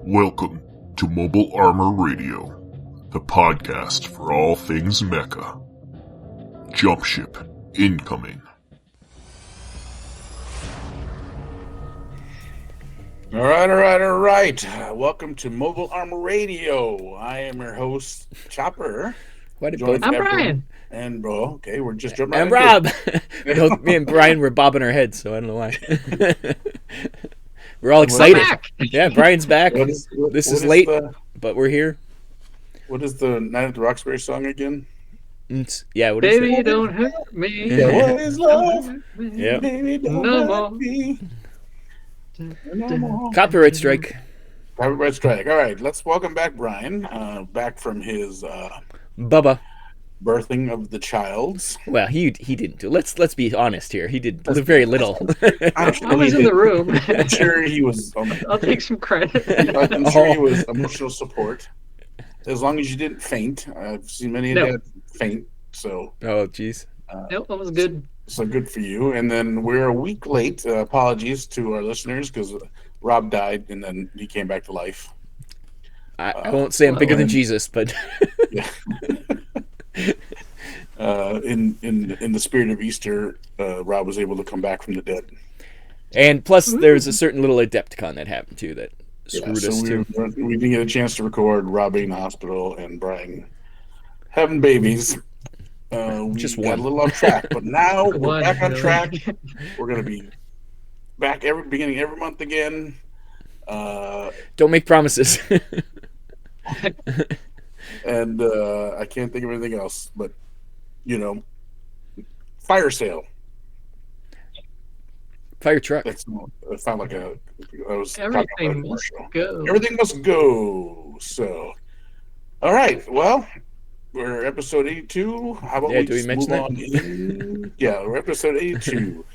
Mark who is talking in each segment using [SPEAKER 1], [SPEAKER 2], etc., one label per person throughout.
[SPEAKER 1] Welcome to Mobile Armor Radio, the podcast for all things Mecha. Jumpship incoming.
[SPEAKER 2] All right. Welcome to Mobile Armor Radio. I am your host, Chopper.
[SPEAKER 3] I'm Brian.
[SPEAKER 2] And bro, okay, we're just jumping.
[SPEAKER 3] And Rob. Me and Brian were bobbing our heads, so I don't know why. We're all excited. Yeah, Brian's back. This is late, but we're here.
[SPEAKER 2] What is the Night at the Roxbury song again?
[SPEAKER 3] Yeah, what is
[SPEAKER 4] Baby,
[SPEAKER 3] it?
[SPEAKER 4] don't hurt me.
[SPEAKER 2] Yeah, what is love?
[SPEAKER 3] Yeah.
[SPEAKER 2] Baby, don't
[SPEAKER 4] No
[SPEAKER 2] hurt me. No more.
[SPEAKER 3] Copyright strike.
[SPEAKER 2] Copyright strike. All right, let's welcome back Brian, back from his
[SPEAKER 3] Bubba.
[SPEAKER 2] birthing of the childs.
[SPEAKER 3] Well, he didn't do. Let's be honest here. He did very little.
[SPEAKER 4] I was in the room.
[SPEAKER 2] I'm sure he was.
[SPEAKER 4] I'll take some credit.
[SPEAKER 2] I'm sure he was emotional support. As long as you didn't faint. I've seen many dads faint. So.
[SPEAKER 3] Oh, jeez.
[SPEAKER 4] Nope, that was good.
[SPEAKER 2] So good for you. And then we're a week late. Apologies to our listeners because Rob died and then he came back to life.
[SPEAKER 3] I won't say I'm bigger than Jesus, but.
[SPEAKER 2] Yeah. In the spirit of Easter, Rob was able to come back from the dead.
[SPEAKER 3] And plus, there's a certain little Adepticon that happened too that screwed us too.
[SPEAKER 2] We didn't get a chance to record Rob being in the hospital and Brian having babies. We
[SPEAKER 3] Just
[SPEAKER 2] got
[SPEAKER 3] one.
[SPEAKER 2] a little off track, but now we're
[SPEAKER 4] One,
[SPEAKER 2] back on
[SPEAKER 4] really.
[SPEAKER 2] track. We're going to be back beginning every month again.
[SPEAKER 3] Don't make promises.
[SPEAKER 2] And I can't think of anything else, but fire sale.
[SPEAKER 3] Fire truck.
[SPEAKER 2] It sounded like I was
[SPEAKER 4] Everything must go.
[SPEAKER 2] Everything must go. So, all right. Well, we're episode 82. How about we
[SPEAKER 3] do we
[SPEAKER 2] just
[SPEAKER 3] mention
[SPEAKER 2] move on in? Yeah, we're episode 82,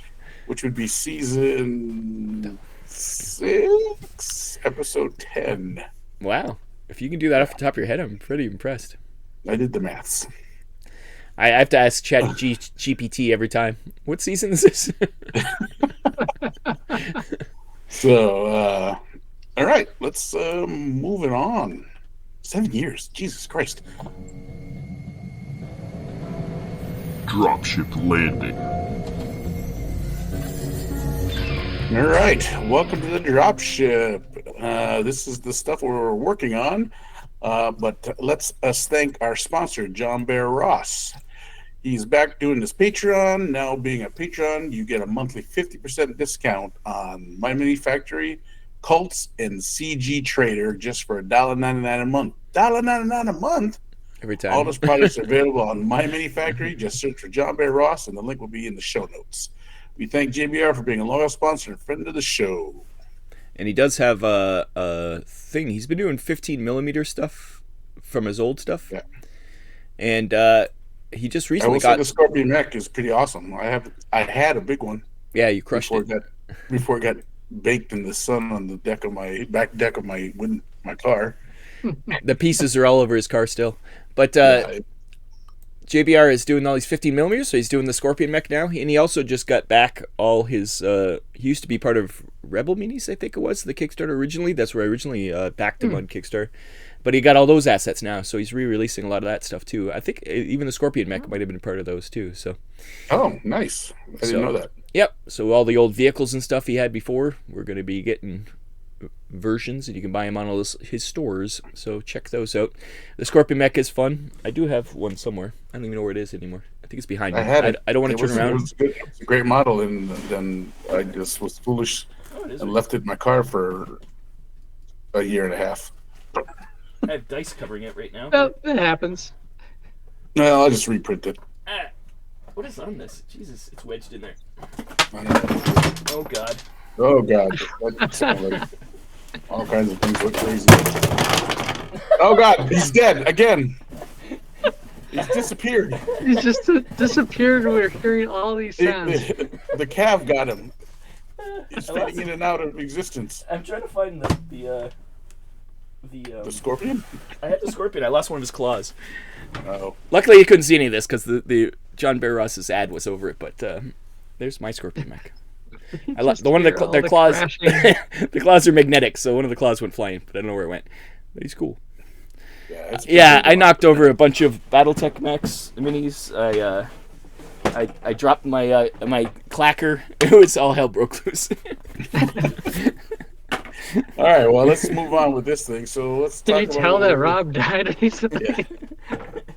[SPEAKER 2] which would be season 6, episode 10.
[SPEAKER 3] Wow. If you can do that off the top of your head, I'm pretty impressed.
[SPEAKER 2] I did the maths.
[SPEAKER 3] I have to ask GPT every time. What season is this?
[SPEAKER 2] So, all right, let's move it on. 7 years, Jesus Christ.
[SPEAKER 1] Dropship landing.
[SPEAKER 2] All right, welcome to the Dropship. This is the stuff we're working on, but let's thank our sponsor, John Bear Ross. He's back doing his Patreon. Now being a Patreon, you get a monthly 50% discount on My Mini Factory, Cults, and CG Trader just for $1.99 a month. $1.99 a month?
[SPEAKER 3] Every time.
[SPEAKER 2] All those products are available on My Mini Factory. Just search for John Bear Ross, and the link will be in the show notes. We thank JBR for being a loyal sponsor and friend of the show.
[SPEAKER 3] And he does have a thing. He's been doing 15mm stuff from his old stuff.
[SPEAKER 2] Yeah.
[SPEAKER 3] And he just recently
[SPEAKER 2] got the Scorpion Mech is pretty awesome. I had a big one.
[SPEAKER 3] Yeah, you crushed it.
[SPEAKER 2] Before it got baked in the sun on the back deck of my car.
[SPEAKER 3] The pieces are all over his car still. But JBR is doing all these 15mm, so he's doing the Scorpion Mech now. And he also just got back all his... he used to be part of Rebel Minis, I think it was, the Kickstarter originally. That's where I originally backed him on Kickstarter. But he got all those assets now, so he's re-releasing a lot of that stuff too. I think even the Scorpion Mech might have been part of those too. So.
[SPEAKER 2] Oh, nice! I didn't know that.
[SPEAKER 3] Yep. So all the old vehicles and stuff he had before, we're going to be getting versions, and you can buy them on all his stores. So check those out. The Scorpion Mech is fun. I do have one somewhere. I don't even know where it is anymore. I think it's behind me. I don't want to turn around.
[SPEAKER 2] It was good. It's a great model, and then I just was foolish and left it in my car for a year and a half.
[SPEAKER 3] I have dice covering it right now.
[SPEAKER 4] Well, it happens.
[SPEAKER 2] No, I'll just reprint it.
[SPEAKER 3] What is on this? Jesus, it's wedged in there.
[SPEAKER 2] I don't know.
[SPEAKER 3] Oh, God.
[SPEAKER 2] Oh, God. That sounds like all kinds of things look crazy. Oh, God. He's dead again. He's disappeared.
[SPEAKER 4] He just disappeared. We're hearing all these sounds.
[SPEAKER 2] The calf got him. He's fading in and out of existence.
[SPEAKER 3] I'm trying to find the
[SPEAKER 2] Scorpion?
[SPEAKER 3] I had the Scorpion. I lost one of his claws.
[SPEAKER 2] Oh.
[SPEAKER 3] Luckily, you couldn't see any of this because the John Bear Ross's ad was over it. But there's my Scorpion Mech. The one of their claws. The claws are magnetic, so one of the claws went flying, but I don't know where it went. But he's cool. Yeah, I knocked over a bunch of Battletech mechs, minis. I dropped my my clacker. It was all hell broke loose.
[SPEAKER 2] All right, well, let's move on with this thing. So let's talk
[SPEAKER 4] Did you tell that Rob died recently?
[SPEAKER 2] Yeah.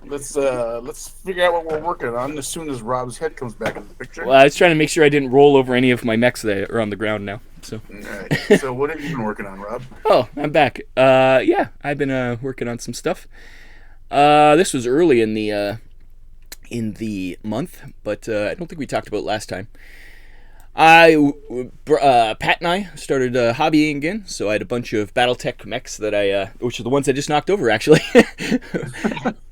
[SPEAKER 2] Let's figure out what we're working on as soon as Rob's head comes back in the picture.
[SPEAKER 3] Well, I was trying to make sure I didn't roll over any of my mechs that are on the ground now. So.
[SPEAKER 2] All right. So what have you been working on, Rob?
[SPEAKER 3] Oh, I'm back. Yeah, I've been working on some stuff. This was early in the month, but I don't think we talked about it last time. Pat and I started hobbying again, so I had a bunch of Battletech mechs that which are the ones I just knocked over, actually.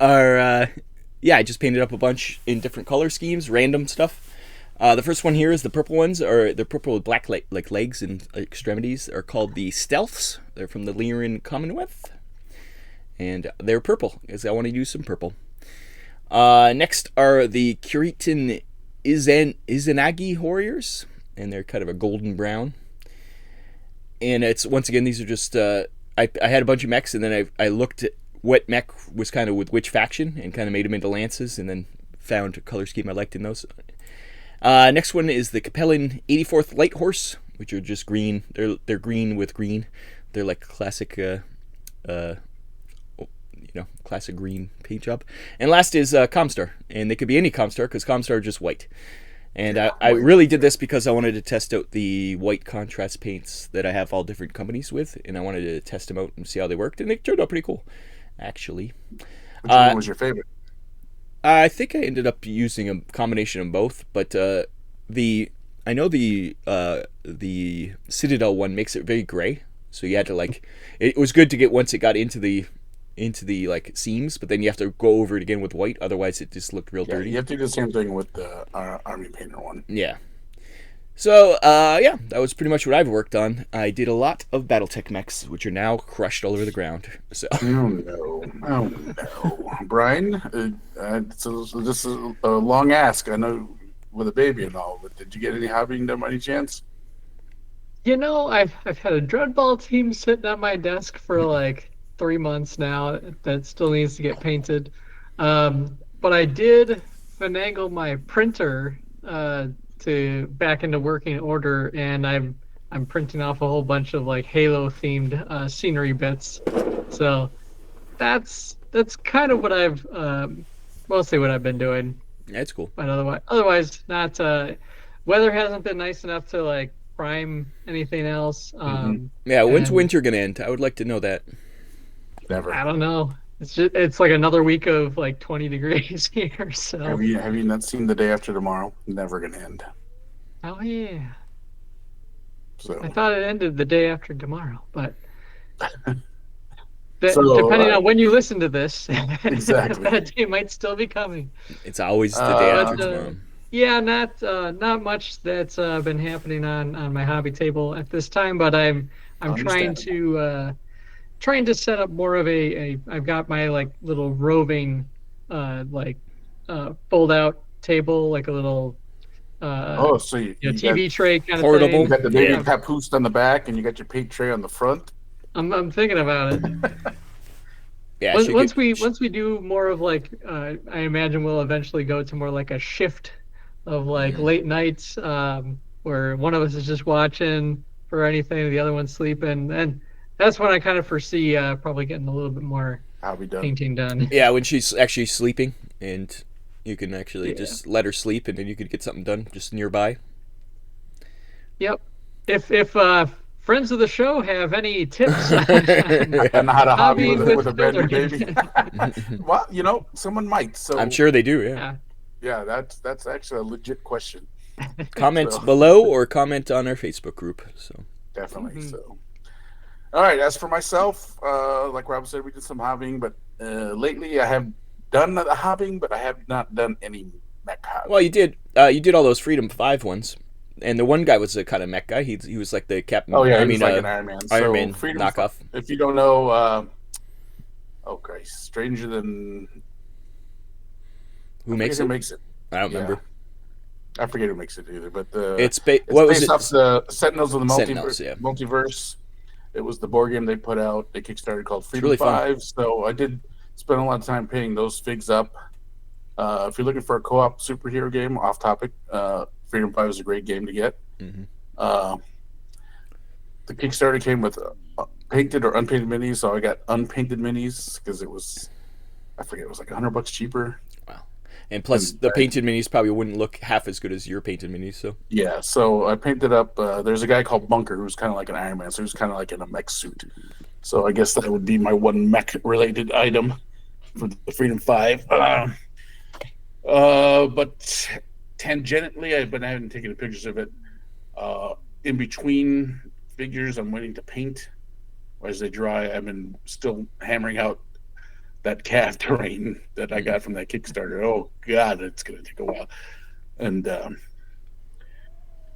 [SPEAKER 3] Yeah, I just painted up a bunch in different color schemes, random stuff. The first one here is the purple ones, or the purple with black like legs and extremities, are called the Stealths. They're from the Lyran Commonwealth, and they're purple because I want to use some purple. Next are the Kuritan Izanagi Warriors, and they're kind of a golden brown. And it's, once again, these are just I had a bunch of mechs, and then I looked at what mech was kind of with which faction and kind of made them into lances, and then found a color scheme I liked in those. Next one is the Capellan 84th Light Horse, which are just green. They're green with green. They're like classic classic green paint job. And last is ComStar, and they could be any ComStar because ComStar are just white. And I really did this because I wanted to test out the white contrast paints that I have all different companies with, and I wanted to test them out and see how they worked, and they turned out pretty cool, actually.
[SPEAKER 2] Which one was your favorite?
[SPEAKER 3] I think I ended up using a combination of both, but I know the Citadel one makes it very gray, so you had to it was good to get once it got into the like seams, but then you have to go over it again with white, otherwise it just looked real dirty.
[SPEAKER 2] You have to do the same thing with the Army Painter one.
[SPEAKER 3] Yeah. So yeah, that was pretty much what I've worked on. I did a lot of Battletech mechs, which are now crushed all over the ground. So.
[SPEAKER 2] Oh no, Brian. So this is a long ask. I know with a baby and all, but did you get any hobbying done by any chance?
[SPEAKER 4] You know, I've had a dreadball team sitting on my desk for like 3 months now that still needs to get painted. But I did finagle my printer to back into working order, and I'm printing off a whole bunch of like Halo themed scenery bits. So that's kind of what I've mostly what I've been doing.
[SPEAKER 3] That's cool.
[SPEAKER 4] But otherwise not. Weather hasn't been nice enough to like prime anything else.
[SPEAKER 3] Yeah, when's winter gonna end? I would like to know that.
[SPEAKER 2] Never.
[SPEAKER 4] I don't know. It's like another week of like 20 degrees here. So
[SPEAKER 2] have you not seen The Day After Tomorrow? Never gonna end.
[SPEAKER 4] Oh yeah.
[SPEAKER 2] So
[SPEAKER 4] I thought it ended the day after tomorrow, but depending on when you listen to this,
[SPEAKER 2] exactly,
[SPEAKER 4] that day might still be coming.
[SPEAKER 3] It's always the day after tomorrow.
[SPEAKER 4] Yeah, not much that's been happening on my hobby table at this time, but I'm trying to set up more of I've got my like little roving fold out table, like a little
[SPEAKER 2] so you
[SPEAKER 4] TV tray kind
[SPEAKER 3] portable.
[SPEAKER 4] of thing.
[SPEAKER 2] You got the baby papoose on the back, and you got your paint tray on the front.
[SPEAKER 4] I'm thinking about it.
[SPEAKER 3] Yeah.
[SPEAKER 4] Once we do more of like, I imagine we'll eventually go to more like a shift of like late nights, where one of us is just watching for anything, and the other one's sleeping, and that's when I kind of foresee probably getting a little bit more painting done.
[SPEAKER 3] Yeah, when she's actually sleeping, and you can actually just let her sleep, and then you could get something done just nearby.
[SPEAKER 4] Yep. If friends of the show have any tips on
[SPEAKER 2] how to hobby with a
[SPEAKER 4] children.
[SPEAKER 2] baby, well, someone might. So
[SPEAKER 3] I'm sure they do. Yeah.
[SPEAKER 2] Yeah, that's actually a legit question.
[SPEAKER 3] Comment below or comment on our Facebook group. So
[SPEAKER 2] definitely. So. All right. As for myself, like Rob said, we did some hobbying, but lately I have done the hobbying, but I have not done any mech hobbying.
[SPEAKER 3] Well, you did all those Freedom 5 ones, and the one guy was a kind of mech guy. He was like the captain.
[SPEAKER 2] Oh yeah, he was like an Iron Man.
[SPEAKER 3] Iron Man
[SPEAKER 2] Freedom
[SPEAKER 3] knockoff.
[SPEAKER 2] If you don't know, Stranger Than.
[SPEAKER 3] Who makes it?
[SPEAKER 2] Makes it?
[SPEAKER 3] I don't remember.
[SPEAKER 2] I forget who makes it either, but
[SPEAKER 3] It's
[SPEAKER 2] what was based off the Sentinels of the
[SPEAKER 3] Sentinels,
[SPEAKER 2] Multiverse. It was the board game they put out. They kickstarted called Freedom
[SPEAKER 3] really
[SPEAKER 2] 5. So I did spend a lot of time painting those figs up. If you're looking for a co-op superhero game, off topic, Freedom 5 is a great game to get.
[SPEAKER 3] Mm-hmm.
[SPEAKER 2] The Kickstarter came with painted or unpainted minis, so I got unpainted minis because it was, I forget, it was like $100 cheaper.
[SPEAKER 3] Wow. And plus, the painted minis probably wouldn't look half as good as your painted minis. So
[SPEAKER 2] yeah, so I painted up. There's a guy called Bunker who's kind of like an Iron Man, so he's kind of like in a mech suit. So I guess that would be my one mech-related item for the Freedom 5. But tangentially, I haven't taken pictures of it. In between figures, I'm waiting to paint. As they dry, I've been still hammering out that calf terrain that I got from that Kickstarter. Oh God, it's gonna take a while. And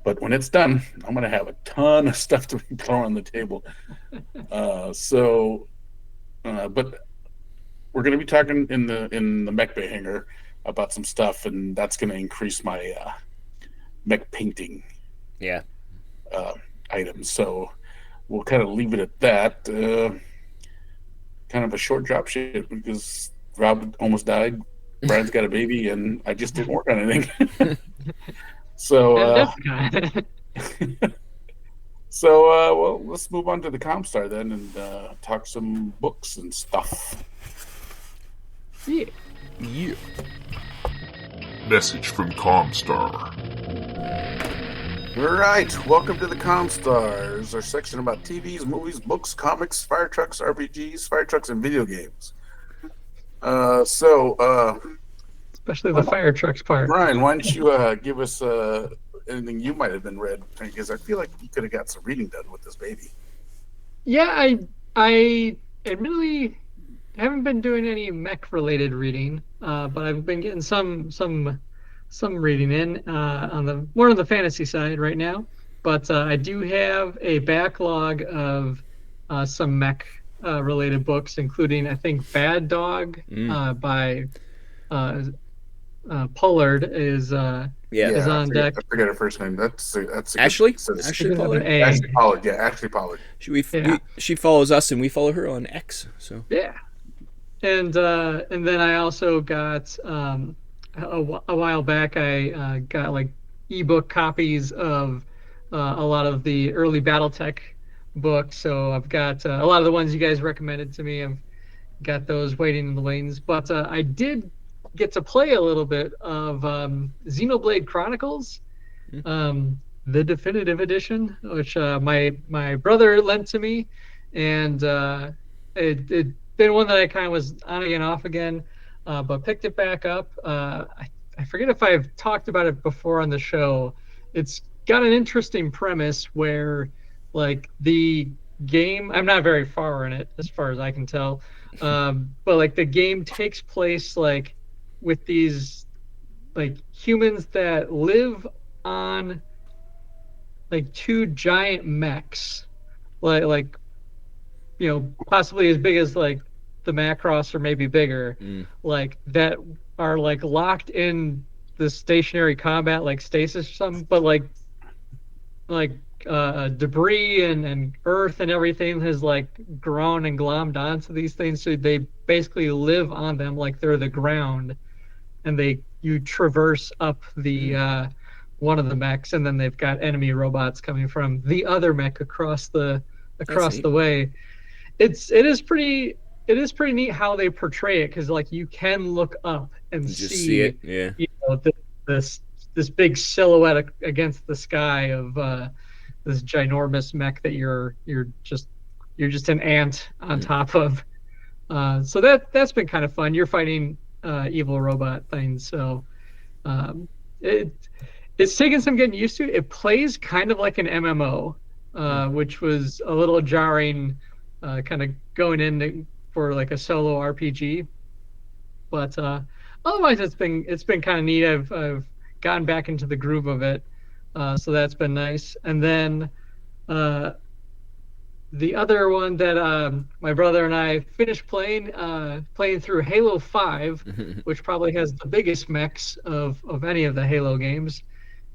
[SPEAKER 2] but when it's done, I'm gonna have a ton of stuff to be thrown on the table. But we're gonna be talking in the MechBay Hanger about some stuff, and that's gonna increase my mech painting items. So we'll kind of leave it at that. Kind of a short drop ship because Rob almost died. Brian's got a baby, and I just didn't work on anything. So, well, let's move on to the ComStar then and talk some books and stuff.
[SPEAKER 3] Yeah.
[SPEAKER 1] Message from ComStar.
[SPEAKER 2] All right, welcome to the ComStar. This is our section about TVs, movies, books, comics, fire trucks, RPGs, fire trucks, and video games.
[SPEAKER 4] Especially the fire trucks part.
[SPEAKER 2] Brian, why don't you give us anything you might have been read? Because I feel like you could have got some reading done with this baby.
[SPEAKER 4] Yeah, I admittedly haven't been doing any mech-related reading, but I've been getting some reading in more on the fantasy side right now. But I do have a backlog of some mech related books, including I think Bad Dog by Pollard is on deck.
[SPEAKER 2] I forget her first name. That's
[SPEAKER 3] Ashley
[SPEAKER 4] Pollard.
[SPEAKER 2] Ashley Pollard. Yeah, Ashley Pollard.
[SPEAKER 3] She follows us, and we follow her on X. So
[SPEAKER 4] yeah, and then I also got a while back I got like ebook copies of a lot of the early Battletech books. So I've got a lot of the ones you guys recommended to me. I've got those waiting in the wings. But I did get to play a little bit of Xenoblade Chronicles, the definitive edition, which my brother lent to me, and it been one that I kind of was on again, off again, but picked it back up. I forget if I've talked about it before on the show. It's got an interesting premise where, like, the game, I'm not very far in it as far as I can tell, but like the game takes place like with these like humans that live on like two giant mechs, like you know, possibly as big as like the Macross or maybe bigger, like that are like locked in the stationary combat like stasis or something, but like debris and earth and everything has like grown and glommed onto these things, so they basically live on them like they're the ground, and you traverse up the one of the mechs, and then they've got enemy robots coming from the other mech across the way. It is pretty neat how they portray it, because like you can look up and
[SPEAKER 3] see it. Yeah,
[SPEAKER 4] you know, this big silhouette against the sky of this ginormous mech that you're just an ant on top of. So that's been kind of fun. You're fighting evil robot things, so it's taken some getting used to. It plays kind of like an MMO, which was a little jarring, kind of going in for like a solo RPG. But otherwise, it's been kind of neat. I've gotten back into the groove of it, so that's been nice. And then the other one that my brother and I finished playing through Halo 5, which probably has the biggest mechs of any of the Halo games,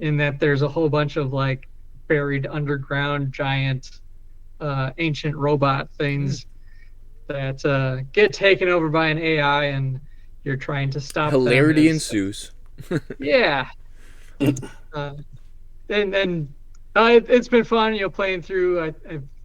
[SPEAKER 4] in that there's a whole bunch of like buried underground giant ancient robot things that get taken over by an AI, and you're trying to stop
[SPEAKER 3] Hilarity
[SPEAKER 4] them.
[SPEAKER 3] ensues.
[SPEAKER 4] Yeah. uh, and it's been fun, playing through.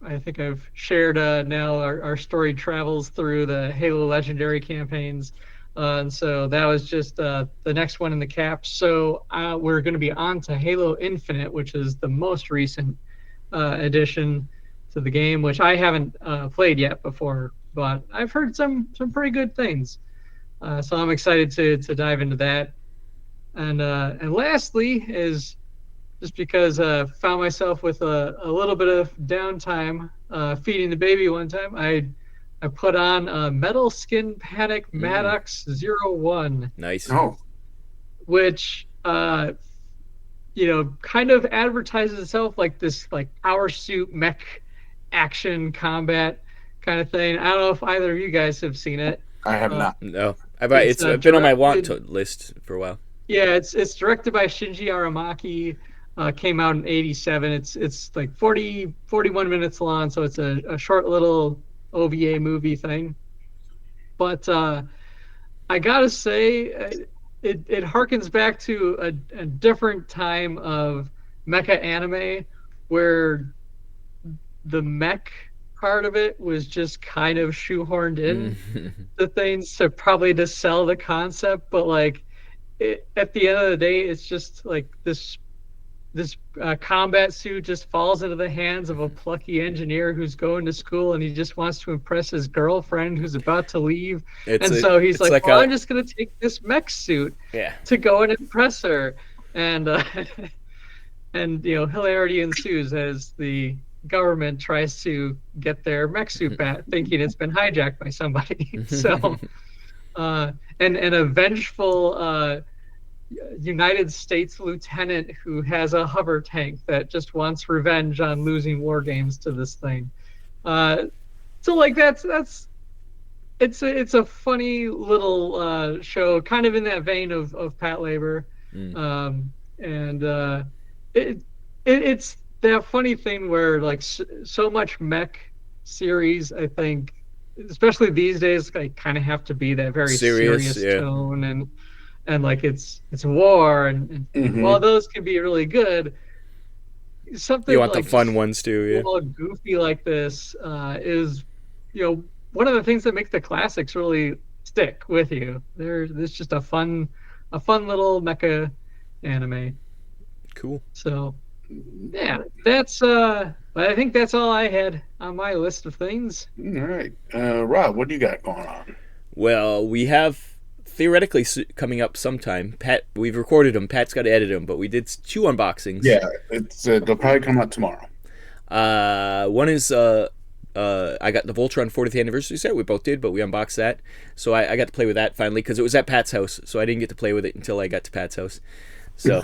[SPEAKER 4] I think I've shared now our story travels through the Halo Legendary campaigns, and so that was just the next one in the cap. So we're going to be on to Halo Infinite, which is the most recent addition to the game, which I haven't played yet before, but I've heard some pretty good things. So I'm excited to dive into that. And lastly is just because found myself with a little bit of downtime feeding the baby one time. I put on Metal Skin Panic Maddox 01.
[SPEAKER 3] Nice.
[SPEAKER 2] Oh,
[SPEAKER 4] which kind of advertises itself like this like power suit mech action combat kind of thing. I don't know if either of you guys have seen it.
[SPEAKER 2] I have not.
[SPEAKER 3] No, it's been on my want list for a while.
[SPEAKER 4] Yeah, it's directed by Shinji Aramaki. Came out in '87. It's like 41 minutes long, so it's a short little OVA movie thing. But I gotta say, it harkens back to a different time of mecha anime, where the mech part of it was just kind of shoehorned in the things to sell the concept, but like at the end of the day, it's just like this combat suit just falls into the hands of a plucky engineer who's going to school, and he just wants to impress his girlfriend who's about to leave. So he's like, I'm just going to take this mech suit to go and impress her. And hilarity ensues as the government tries to get their mech suit back, thinking it's been hijacked by somebody. So, and a vengeful United States lieutenant who has a hover tank that just wants revenge on losing war games to this thing. So like it's a funny little show, kind of in that vein of Pat Labor, and it's that funny thing where like so much mech series, I think, especially these days, like kind of have to be that very serious tone and like it's war and while those can be really good, something
[SPEAKER 3] you want
[SPEAKER 4] like
[SPEAKER 3] the fun ones too,
[SPEAKER 4] all goofy like this is one of the things that make the classics really stick with you. There's just a fun little mecha anime.
[SPEAKER 3] Cool.
[SPEAKER 4] So yeah, that's I think that's all I had on my list of things.
[SPEAKER 2] All right, Rob, what do you got going on?
[SPEAKER 3] Well, we have theoretically coming up sometime. Pat, we've recorded them. Pat's got to edit them, but we did 2 unboxings.
[SPEAKER 2] Yeah, they'll probably come out tomorrow.
[SPEAKER 3] One is I got the Voltron 40th anniversary set. We both did, but we unboxed that, so I got to play with that finally because it was at Pat's house, so I didn't get to play with it until I got to Pat's house. So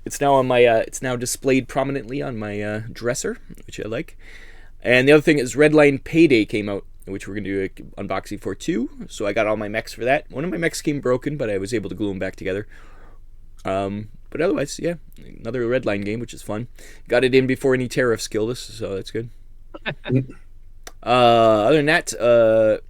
[SPEAKER 3] it's now on my it's now displayed prominently on my dresser, which I like. And the other thing is Redline Payday came out, which we're going to do an unboxing for too. So I got all my mechs for that. One of my mechs came broken, but I was able to glue them back together. But otherwise, yeah, another Redline game, which is fun. Got it in before any tariffs killed us, so that's good. Other than that,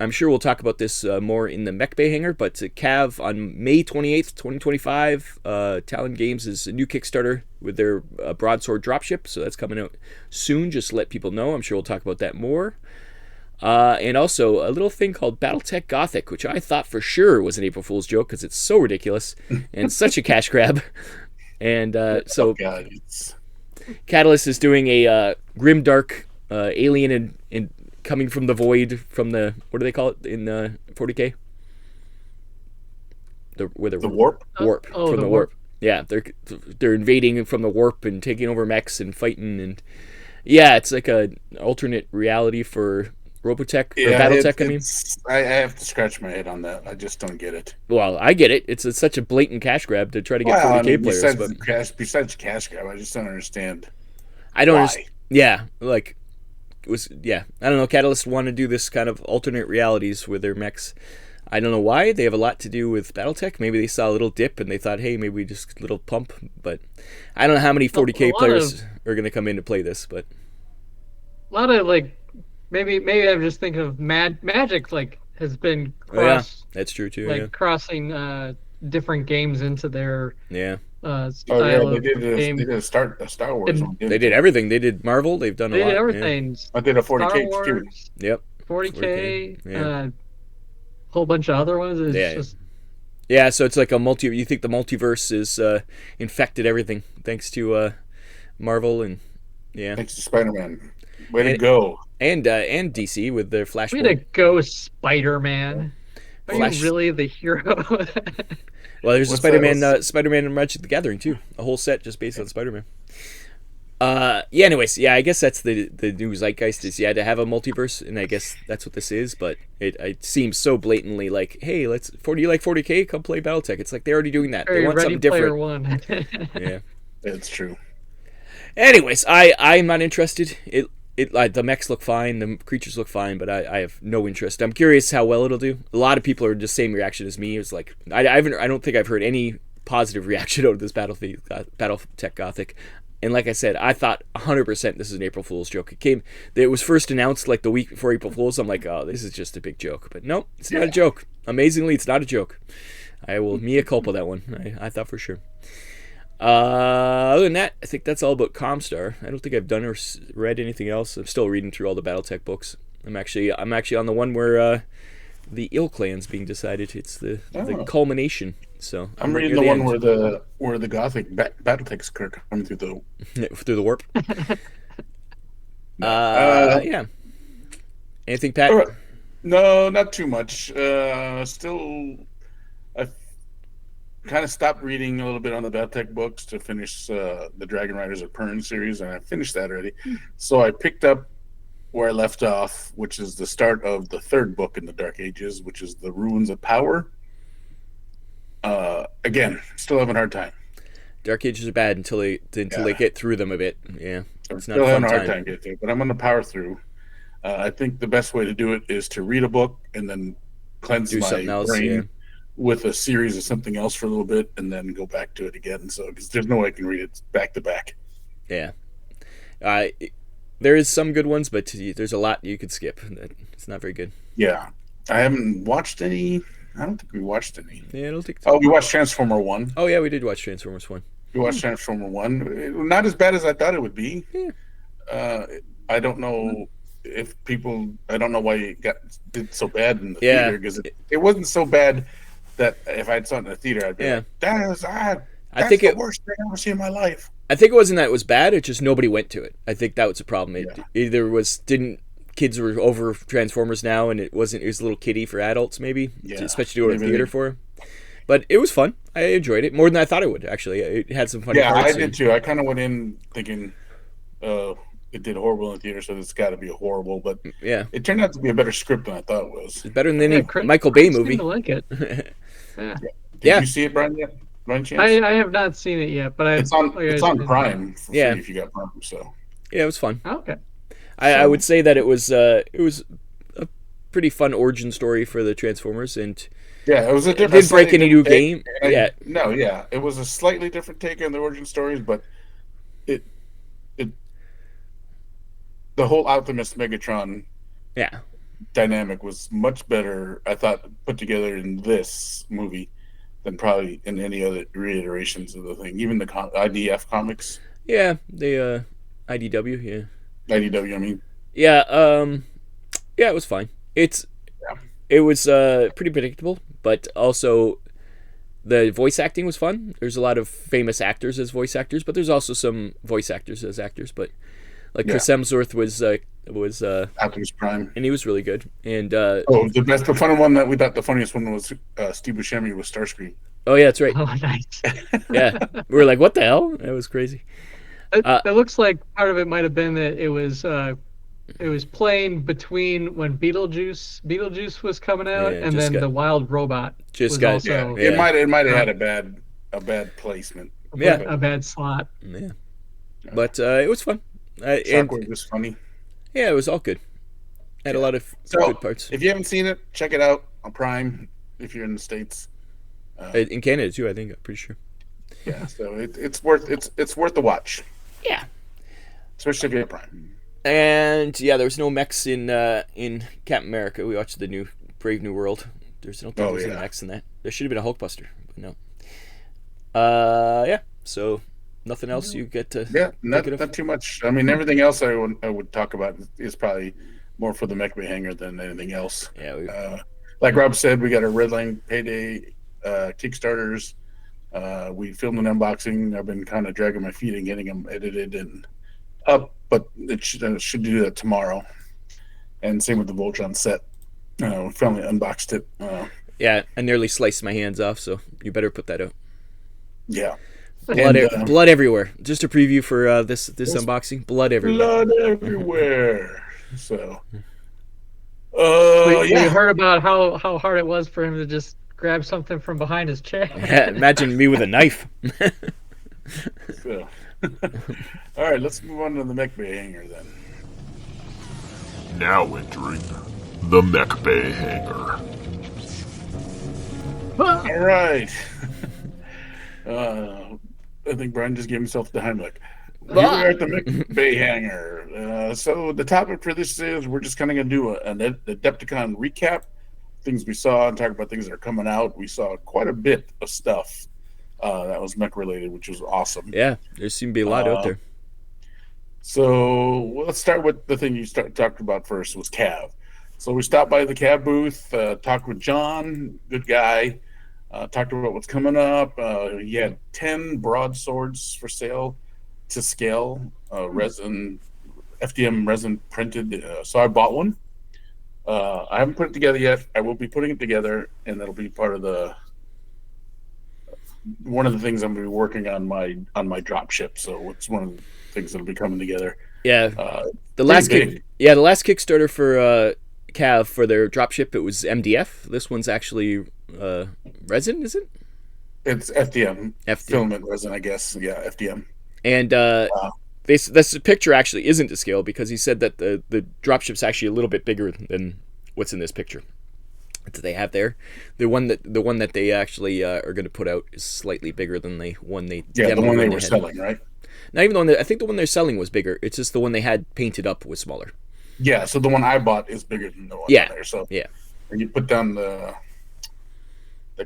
[SPEAKER 3] I'm sure we'll talk about this more in the MechBay Hanger, but Cav on May 28th, 2025, Talon Games is a new Kickstarter with their Broadsword Dropship, so that's coming out soon, just to let people know. I'm sure we'll talk about that more. And also a little thing called Battletech Gothic, which I thought for sure was an April Fool's joke because it's so ridiculous and such a cash grab. And Catalyst is doing a grimdark alien and coming from the void from the, what do they call it in 40K? The
[SPEAKER 2] warp?
[SPEAKER 3] Warp.
[SPEAKER 4] Oh,
[SPEAKER 3] from
[SPEAKER 4] the
[SPEAKER 3] warp. Yeah, they're invading from the warp and taking over mechs and fighting, and yeah, it's like a alternate reality for Robotech or Battletech.
[SPEAKER 2] I have to scratch my head on that. I just don't get it.
[SPEAKER 3] Well, I get it. It's such a blatant cash grab to try to get 40K players.
[SPEAKER 2] Besides cash grab, I just don't understand.
[SPEAKER 3] I don't understand. Yeah, like it was. Yeah, I don't know. Catalyst wanted to do this kind of alternate realities with their mechs. I don't know why. They have a lot to do with Battletech. Maybe they saw a little dip and they thought, hey, maybe we just a little pump. But I don't know how many 40K players are going to come in to play this. But
[SPEAKER 4] a lot of like, maybe I'm just thinking of Magic has been
[SPEAKER 3] that's true too.
[SPEAKER 4] Crossing different games into their style
[SPEAKER 2] they did
[SPEAKER 4] game.
[SPEAKER 2] They did a Star Wars one.
[SPEAKER 3] They did everything. They did Marvel. They've done a lot.
[SPEAKER 4] They did everything.
[SPEAKER 2] I did a 40K too.
[SPEAKER 3] Yep.
[SPEAKER 4] 40K. Whole bunch of other ones.
[SPEAKER 3] Yeah, so it's like a you think the multiverse is infected everything thanks to Marvel and
[SPEAKER 2] thanks to Spider-Man. Way to go.
[SPEAKER 3] And DC with their Flashpoint.
[SPEAKER 4] Way to go, Spider-Man. Are you really the hero?
[SPEAKER 3] Well, there's a Spider-Man and Magic the Gathering too. A whole set just based on Spider-Man. Anyways, I guess that's the new zeitgeist is to have a multiverse, and I guess that's what this is, but it seems so blatantly like, hey, you like 40K? Come play Battletech. It's like they're already doing that. They want something different. Yeah.
[SPEAKER 2] It's true.
[SPEAKER 3] Anyways, I'm not interested. The mechs look fine, the creatures look fine, but I have no interest. I'm curious how well it'll do. A lot of people are the same reaction as me. It's like I don't think I've heard any positive reaction out of this Battletech Gothic. And like I said, I thought 100% this is an April Fool's joke. It was first announced like the week before April Fool's. I'm like, oh, this is just a big joke. But no, it's not a joke. Amazingly, it's not a joke. I will mea culpa that one. I thought for sure. Other than that, I think that's all about ComStar. I don't think I've done or read anything else. I'm still reading through all the Battletech books. I'm actually on the one where the Ill Clan's being decided. It's the culmination. So
[SPEAKER 2] I'm reading the one where the Gothic Battletech's coming through the
[SPEAKER 3] warp. Yeah. Anything, Pat?
[SPEAKER 2] No, not too much. Still, I've kind of stopped reading a little bit on the Battletech books to finish the Dragon Riders of Pern series, and I finished that already. So I picked up where I left off, which is the start of the third book in the Dark Ages, which is the Ruins of Power. Again, still having a hard time.
[SPEAKER 3] Dark Ages are bad until they get through them a bit. Yeah,
[SPEAKER 2] it's not a fun time. Hard time to get through, but I'm going to power through. I think the best way to do it is to read a book and then cleanse my brain with a series of something else for a little bit, and then go back to it again. So, because there's no way I can read it back to back.
[SPEAKER 3] Yeah, there is some good ones, but there's a lot you could skip. It's not very good.
[SPEAKER 2] Yeah, I haven't watched any. I don't think we watched any.
[SPEAKER 3] Yeah, I don't think.
[SPEAKER 2] Oh, we watched Transformer 1.
[SPEAKER 3] Oh yeah, we did watch Transformers 1.
[SPEAKER 2] We watched Transformer 1. Not as bad as I thought it would be. Yeah. I don't know if people. I don't know why it did so bad in the theater, because it wasn't so bad that if I had saw it in the theater, I'd be like, that's the worst thing I've ever seen in my life.
[SPEAKER 3] I think it wasn't that it was bad. It's just nobody went to it. I think that was a problem. Kids were over Transformers now, and it was a little kiddie for adults, maybe, especially to go to the theater for. But it was fun. I enjoyed it more than I thought it would. Actually, it had some funny parts.
[SPEAKER 2] Yeah, I did too. I kind of went in thinking, it did horrible in the theater, so it's got to be horrible. But it turned out to be a better script than I thought it was.
[SPEAKER 3] It's better than any Michael Bay movie.
[SPEAKER 4] I like it.
[SPEAKER 2] Did you see it, Brian? Yet?
[SPEAKER 4] I have not seen it yet, but
[SPEAKER 2] it's on Prime for free if you got Prime. So
[SPEAKER 3] it was fun.
[SPEAKER 4] Okay.
[SPEAKER 3] I would say that it was a pretty fun origin story for the Transformers, and
[SPEAKER 2] it was a different.
[SPEAKER 3] Didn't break any new game.
[SPEAKER 2] It was a slightly different take on the origin stories, but the whole Optimus Megatron dynamic was much better, I thought, put together in this movie than probably in any other reiterations of the thing. Even the IDF comics.
[SPEAKER 3] Yeah, the IDW.
[SPEAKER 2] IDW, I mean.
[SPEAKER 3] Yeah, it was fine. It was pretty predictable, but also the voice acting was fun. There's a lot of famous actors as voice actors, but there's also some voice actors as actors. But like Chris Hemsworth was
[SPEAKER 2] Optimus Prime,
[SPEAKER 3] and he was really good. And
[SPEAKER 2] the funniest one was Steve Buscemi with Starscream.
[SPEAKER 3] Oh yeah, that's right.
[SPEAKER 4] Oh, nice.
[SPEAKER 3] Yeah, we were like, what the hell? That was crazy.
[SPEAKER 4] It looks like part of it might have been that it was playing between when Beetlejuice was coming out, and then the Wild Robot also.
[SPEAKER 2] It might have had a bad placement.
[SPEAKER 4] A bad slot.
[SPEAKER 3] Yeah, but it was fun.
[SPEAKER 2] Shockwave was funny.
[SPEAKER 3] Yeah, it was all good. Had a lot of good parts.
[SPEAKER 2] If you haven't seen it, check it out on Prime. if you're in the States.
[SPEAKER 3] In Canada too, I think. I'm pretty sure.
[SPEAKER 2] Yeah, so it's worth the watch.
[SPEAKER 3] Yeah.
[SPEAKER 2] Especially if you have Prime.
[SPEAKER 3] And yeah, there was no mechs in Captain America. We watched the new Brave New World. There's no any mechs in that. There should have been a Hulkbuster, but no. Yeah. So nothing else you get to.
[SPEAKER 2] Yeah, not too much. I mean, everything else I would talk about is probably more for the MechBay Hanger than anything else.
[SPEAKER 3] Yeah.
[SPEAKER 2] Like Rob said, we got our Red Line Payday Kickstarters. We filmed an unboxing. I've been kind of dragging my feet and getting them edited and up, but it should do that tomorrow. And same with the Voltron set. We finally unboxed it.
[SPEAKER 3] Yeah, I nearly sliced my hands off, so you better put that out.
[SPEAKER 2] Yeah.
[SPEAKER 3] Blood everywhere. Just a preview for this unboxing. Blood everywhere.
[SPEAKER 2] Blood everywhere. So.
[SPEAKER 4] You heard about how hard it was for him to just grab something from behind his chair.
[SPEAKER 3] Yeah, imagine me with a knife.
[SPEAKER 2] So. All right, let's move on to the MechBay Hanger then.
[SPEAKER 1] Now entering the MechBay Hanger.
[SPEAKER 2] All right. I think Brian just gave himself the Heimlich. Here we are at the MechBay Hanger. So the topic for this is we're just kind of going to do an Adepticon recap, things we saw, and talk about things that are coming out. We saw quite a bit of stuff that was mech related, which was awesome.
[SPEAKER 3] Yeah, there seemed to be a lot out there.
[SPEAKER 2] So let's start with the thing you talked about first was Cav. So we stopped by the Cav booth, talked with John, good guy, talked about what's coming up. He had 10 broadswords for sale to scale, resin, FDM resin printed. So I bought one. I haven't put it together yet. I will be putting it together, and that'll be part of one of the things I'm going to be working on my Dropship. So it's one of the things that'll be coming together.
[SPEAKER 3] Yeah, the last Kickstarter for Cav for their Dropship, it was MDF. This one's actually resin, is it?
[SPEAKER 2] It's FDM. Filament resin, I guess. Yeah, FDM.
[SPEAKER 3] And this picture actually isn't to scale because he said that the Dropship's actually a little bit bigger than what's in this picture that they have there. The one that they actually are going to put out is slightly bigger than the one they
[SPEAKER 2] the one they were selling, right?
[SPEAKER 3] Not even the one I think the one they're selling was bigger. It's just the one they had painted up was smaller.
[SPEAKER 2] Yeah, so the one I bought is bigger than the one there. So when you put down the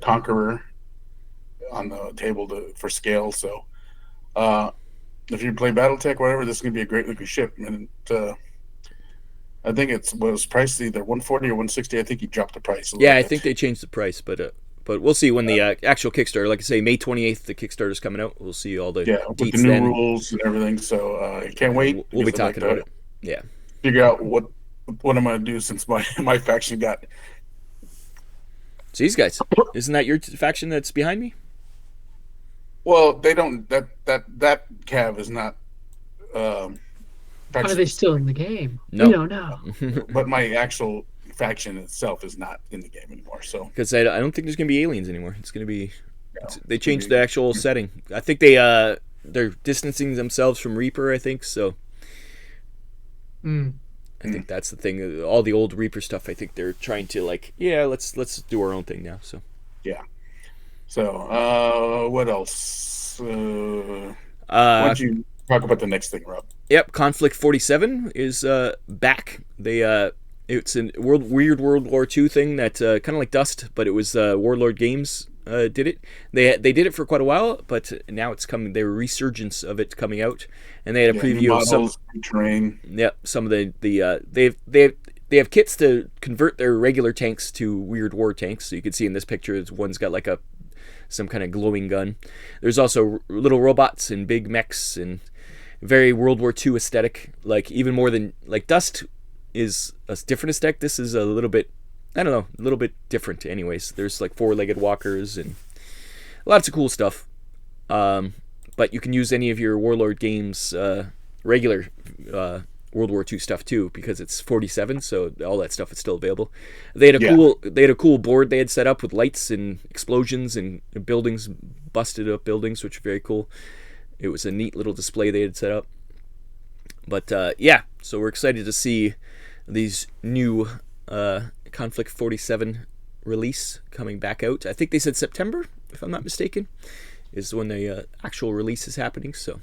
[SPEAKER 2] Conqueror on the table for scale, so if you play Battletech, whatever, this is gonna be a great looking ship. And I think it was priced either 140 or 160. I think he dropped the price.
[SPEAKER 3] I think they changed the price, but we'll see when the actual Kickstarter, like I say, May 28th, the Kickstarter's coming out. We'll see all the
[SPEAKER 2] with the new rules and everything. So I can't wait.
[SPEAKER 3] We'll be talking about it. Yeah.
[SPEAKER 2] Figure out what I'm gonna do since my faction got.
[SPEAKER 3] So these guys, isn't that your faction that's behind me?
[SPEAKER 2] Well, they don't. That Cav is not.
[SPEAKER 4] Are they still in the game?
[SPEAKER 3] No.
[SPEAKER 4] We don't know.
[SPEAKER 2] But my actual faction itself is not in the game anymore. So
[SPEAKER 3] because I don't think there's gonna be aliens anymore. It's gonna be. They changed the actual setting. I think they're distancing themselves from Reaper. I think so. I think that's the thing. All the old Reaper stuff. I think they're trying to let's do our own thing now. So
[SPEAKER 2] yeah. So what else? Why don't you talk about the next thing, Rob?
[SPEAKER 3] Yep, Conflict 47 is back. It's a weird World War II thing that kind of like Dust, but it was Warlord Games did it. They did it for quite a while, but now it's coming. Their resurgence of it coming out, and they had a preview of some terrain. Yeah, some of they have kits to convert their regular tanks to weird war tanks. So you can see in this picture, one's got like some kind of glowing gun. There's also little robots and big mechs and very World War II aesthetic. Like even more than like Dust is a different aesthetic. This is a little bit, I don't know, a little bit different. Anyways, there's like four-legged walkers and lots of cool stuff. But you can use any of your Warlord Games regular World War II stuff too, because it's 47, so all that stuff is still available. They had a cool board they had set up with lights and explosions and buildings, busted up buildings, which are very cool. It was a neat little display they had set up. But so we're excited to see these new Conflict 47 release coming back out. I think they said September, if I'm not mistaken, is when the actual release is happening. So,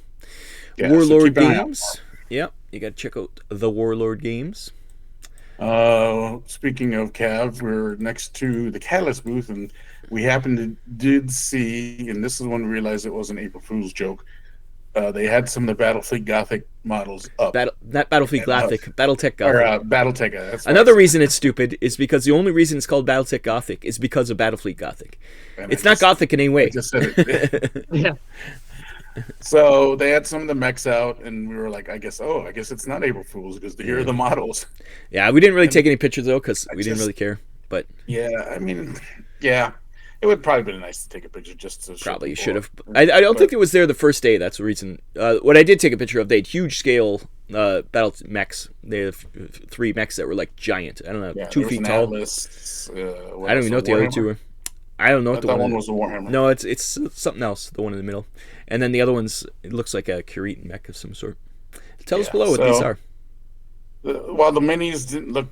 [SPEAKER 2] Yeah,
[SPEAKER 3] Warlord
[SPEAKER 2] keep an eye out.
[SPEAKER 3] Games. Yeah, you got to check out the Warlord Games.
[SPEAKER 2] Speaking of Cav, we're next to the Catalyst booth, and we did see, and this is when we realized it was an April Fool's joke. They had some of the Battlefleet Gothic models up.
[SPEAKER 3] Not Battlefield Gothic, Battletech
[SPEAKER 2] Or
[SPEAKER 3] Gothic.
[SPEAKER 2] Battletech. That's what
[SPEAKER 3] Another
[SPEAKER 2] I
[SPEAKER 3] reason it's stupid is because the only reason it's called Battletech Gothic is because of Battlefleet Gothic.
[SPEAKER 2] And
[SPEAKER 3] It's not Gothic in any
[SPEAKER 2] I
[SPEAKER 3] way.
[SPEAKER 2] just said it.
[SPEAKER 4] Yeah.
[SPEAKER 2] So they had some of the mechs out, and we were like, I guess it's not April Fool's because here are the models.
[SPEAKER 3] Yeah, we didn't really take any pictures though because we didn't really care. But
[SPEAKER 2] Yeah, I mean, yeah, it would probably been nice to take a picture just to show
[SPEAKER 3] probably
[SPEAKER 2] people.
[SPEAKER 3] should have. I don't think it was there the first day. That's the reason. What I did take a picture of, they had huge scale battle mechs. They have 3 mechs that were like giant. I don't know,
[SPEAKER 2] Yeah,
[SPEAKER 3] 2
[SPEAKER 2] there was
[SPEAKER 3] feet
[SPEAKER 2] an
[SPEAKER 3] tall.
[SPEAKER 2] Atlas,
[SPEAKER 3] I don't even know what the other two were. I don't know what the
[SPEAKER 2] that
[SPEAKER 3] one.
[SPEAKER 2] one was a Warhammer.
[SPEAKER 3] No, it's something else. The one in the middle, and then the other one's, it looks like a Kurit mech of some sort. Tell us below what these are.
[SPEAKER 2] While the minis didn't look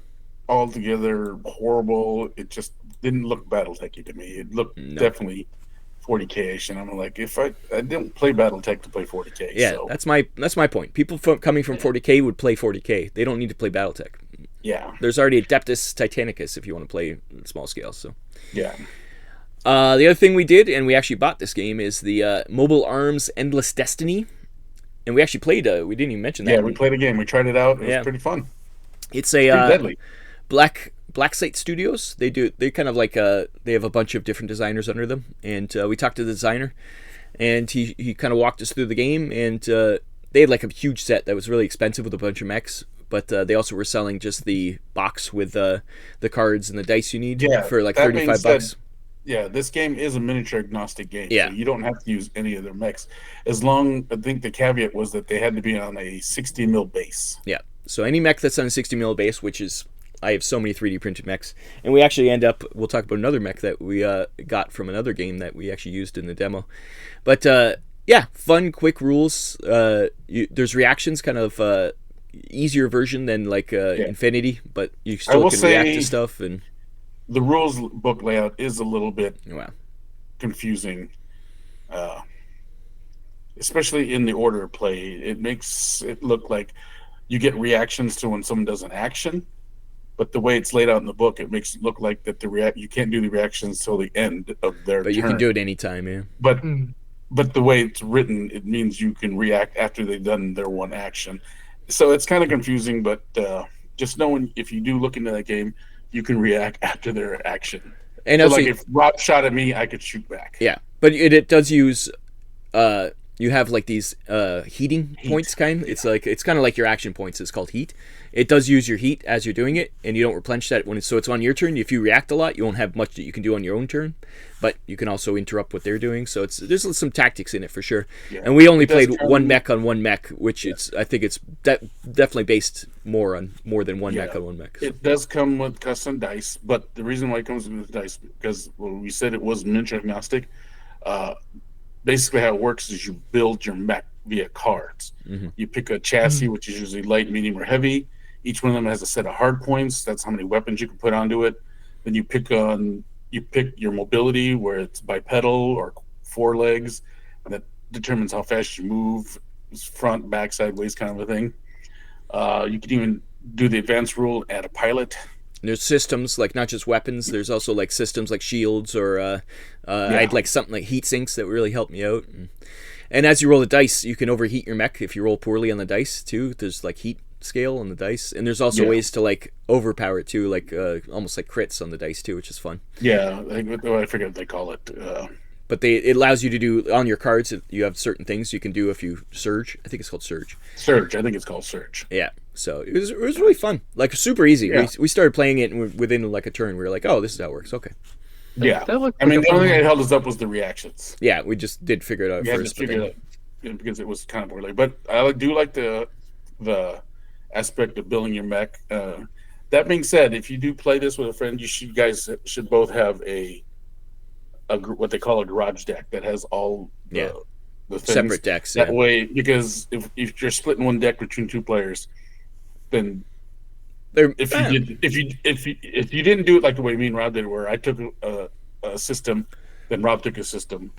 [SPEAKER 2] altogether horrible, it just didn't look Battletech-y to me. It looked definitely 40K-ish, and I'm like, if I didn't play Battletech to play 40K.
[SPEAKER 3] Yeah,
[SPEAKER 2] so.
[SPEAKER 3] that's my point. People coming from 40K would play 40K. They don't need to play Battletech.
[SPEAKER 2] Yeah.
[SPEAKER 3] There's already Adeptus Titanicus if you want to play small scale. So
[SPEAKER 2] Yeah.
[SPEAKER 3] the other thing we did, and we actually bought this game, is the Mobile Arms Endless Destiny, and we actually played. We didn't even mention that.
[SPEAKER 2] Yeah, we played a game. We tried it out. It was pretty fun.
[SPEAKER 3] It's
[SPEAKER 2] Pretty
[SPEAKER 3] a
[SPEAKER 2] deadly.
[SPEAKER 3] Black Site Studios. They kind of like they have a bunch of different designers under them, and we talked to the designer, and he kind of walked us through the game, and they had like a huge set that was really expensive with a bunch of mechs. But they also were selling just the box with the cards and the dice you need for like $35.
[SPEAKER 2] Yeah, this game is a miniature agnostic game.
[SPEAKER 3] Yeah.
[SPEAKER 2] So you don't have to use any of their mechs. I think the caveat was that they had to be on a 60 mil base.
[SPEAKER 3] Yeah. So any mech that's on a 60 mil base, which is, I have so many 3D printed mechs, and we actually we'll talk about another mech that we got from another game that we actually used in the demo. But yeah, fun, quick rules. There's reactions, kind of easier version than like Infinity, but you still can react to stuff. And
[SPEAKER 2] the rules book layout is a little bit confusing, especially in the order of play. It makes it look like you get reactions to when someone does an action, but the way it's laid out in the book, it makes it look like that you can't do the reactions till the end of their turn.
[SPEAKER 3] But you can do it anytime, yeah.
[SPEAKER 2] But the way it's written, it means you can react after they've done their one action. So it's kind of confusing, but just knowing if you do look into that game, you can react after their action. And so like if Rob shot at me, I could shoot back.
[SPEAKER 3] Yeah, but it does use. You have like these heat points, kind. It's kind of like your action points. It's called heat. It does use your heat as you're doing it, and you don't replenish that so it's on your turn. If you react a lot, you won't have much that you can do on your own turn, but you can also interrupt what they're doing. So there's some tactics in it for sure. Yeah. And we only played one mech on one mech, which I think it's definitely based more than one mech on one mech. So.
[SPEAKER 2] It does come with custom dice, but the reason why it comes with dice because we said it was miniature agnostic. Basically, how it works is you build your mech via cards. Mm-hmm. You pick a chassis, which is usually light, medium, or heavy. Each one of them has a set of hard points. That's how many weapons you can put onto it. Then you pick your mobility, where it's bipedal or 4 legs. And that determines how fast you move, front, back, sideways, kind of a thing. You can even do the advanced rule, add a pilot.
[SPEAKER 3] There's systems, like not just weapons. There's also like systems like shields or I had like something like heat sinks that really helped me out. And as you roll the dice, you can overheat your mech if you roll poorly on the dice too. There's like heat scale on the dice, and there's also ways to like overpower it too, like almost like crits on the dice too, which is fun.
[SPEAKER 2] Yeah, I forget what they call it.
[SPEAKER 3] But it allows you to do on your cards. You have certain things you can do if you surge. I think it's called surge.
[SPEAKER 2] Surge, I think it's called surge.
[SPEAKER 3] Yeah. So it was really fun, like super easy. Yeah. We started playing it, and within like a turn, we were like, "Oh, this is how it works." Okay.
[SPEAKER 2] Yeah, I mean, the only thing that held us up was the reactions.
[SPEAKER 3] Yeah, we just did figure it out first.
[SPEAKER 2] Because it was kind of early. But I do like the aspect of building your mech. That being said, if you do play this with a friend, you guys should both have a what they call a garage deck that has all the things.
[SPEAKER 3] Separate decks.
[SPEAKER 2] That way, because if you're splitting one deck between 2 players, then if you didn't do it like the way me and Rob did, where I took a system, then Rob took a system.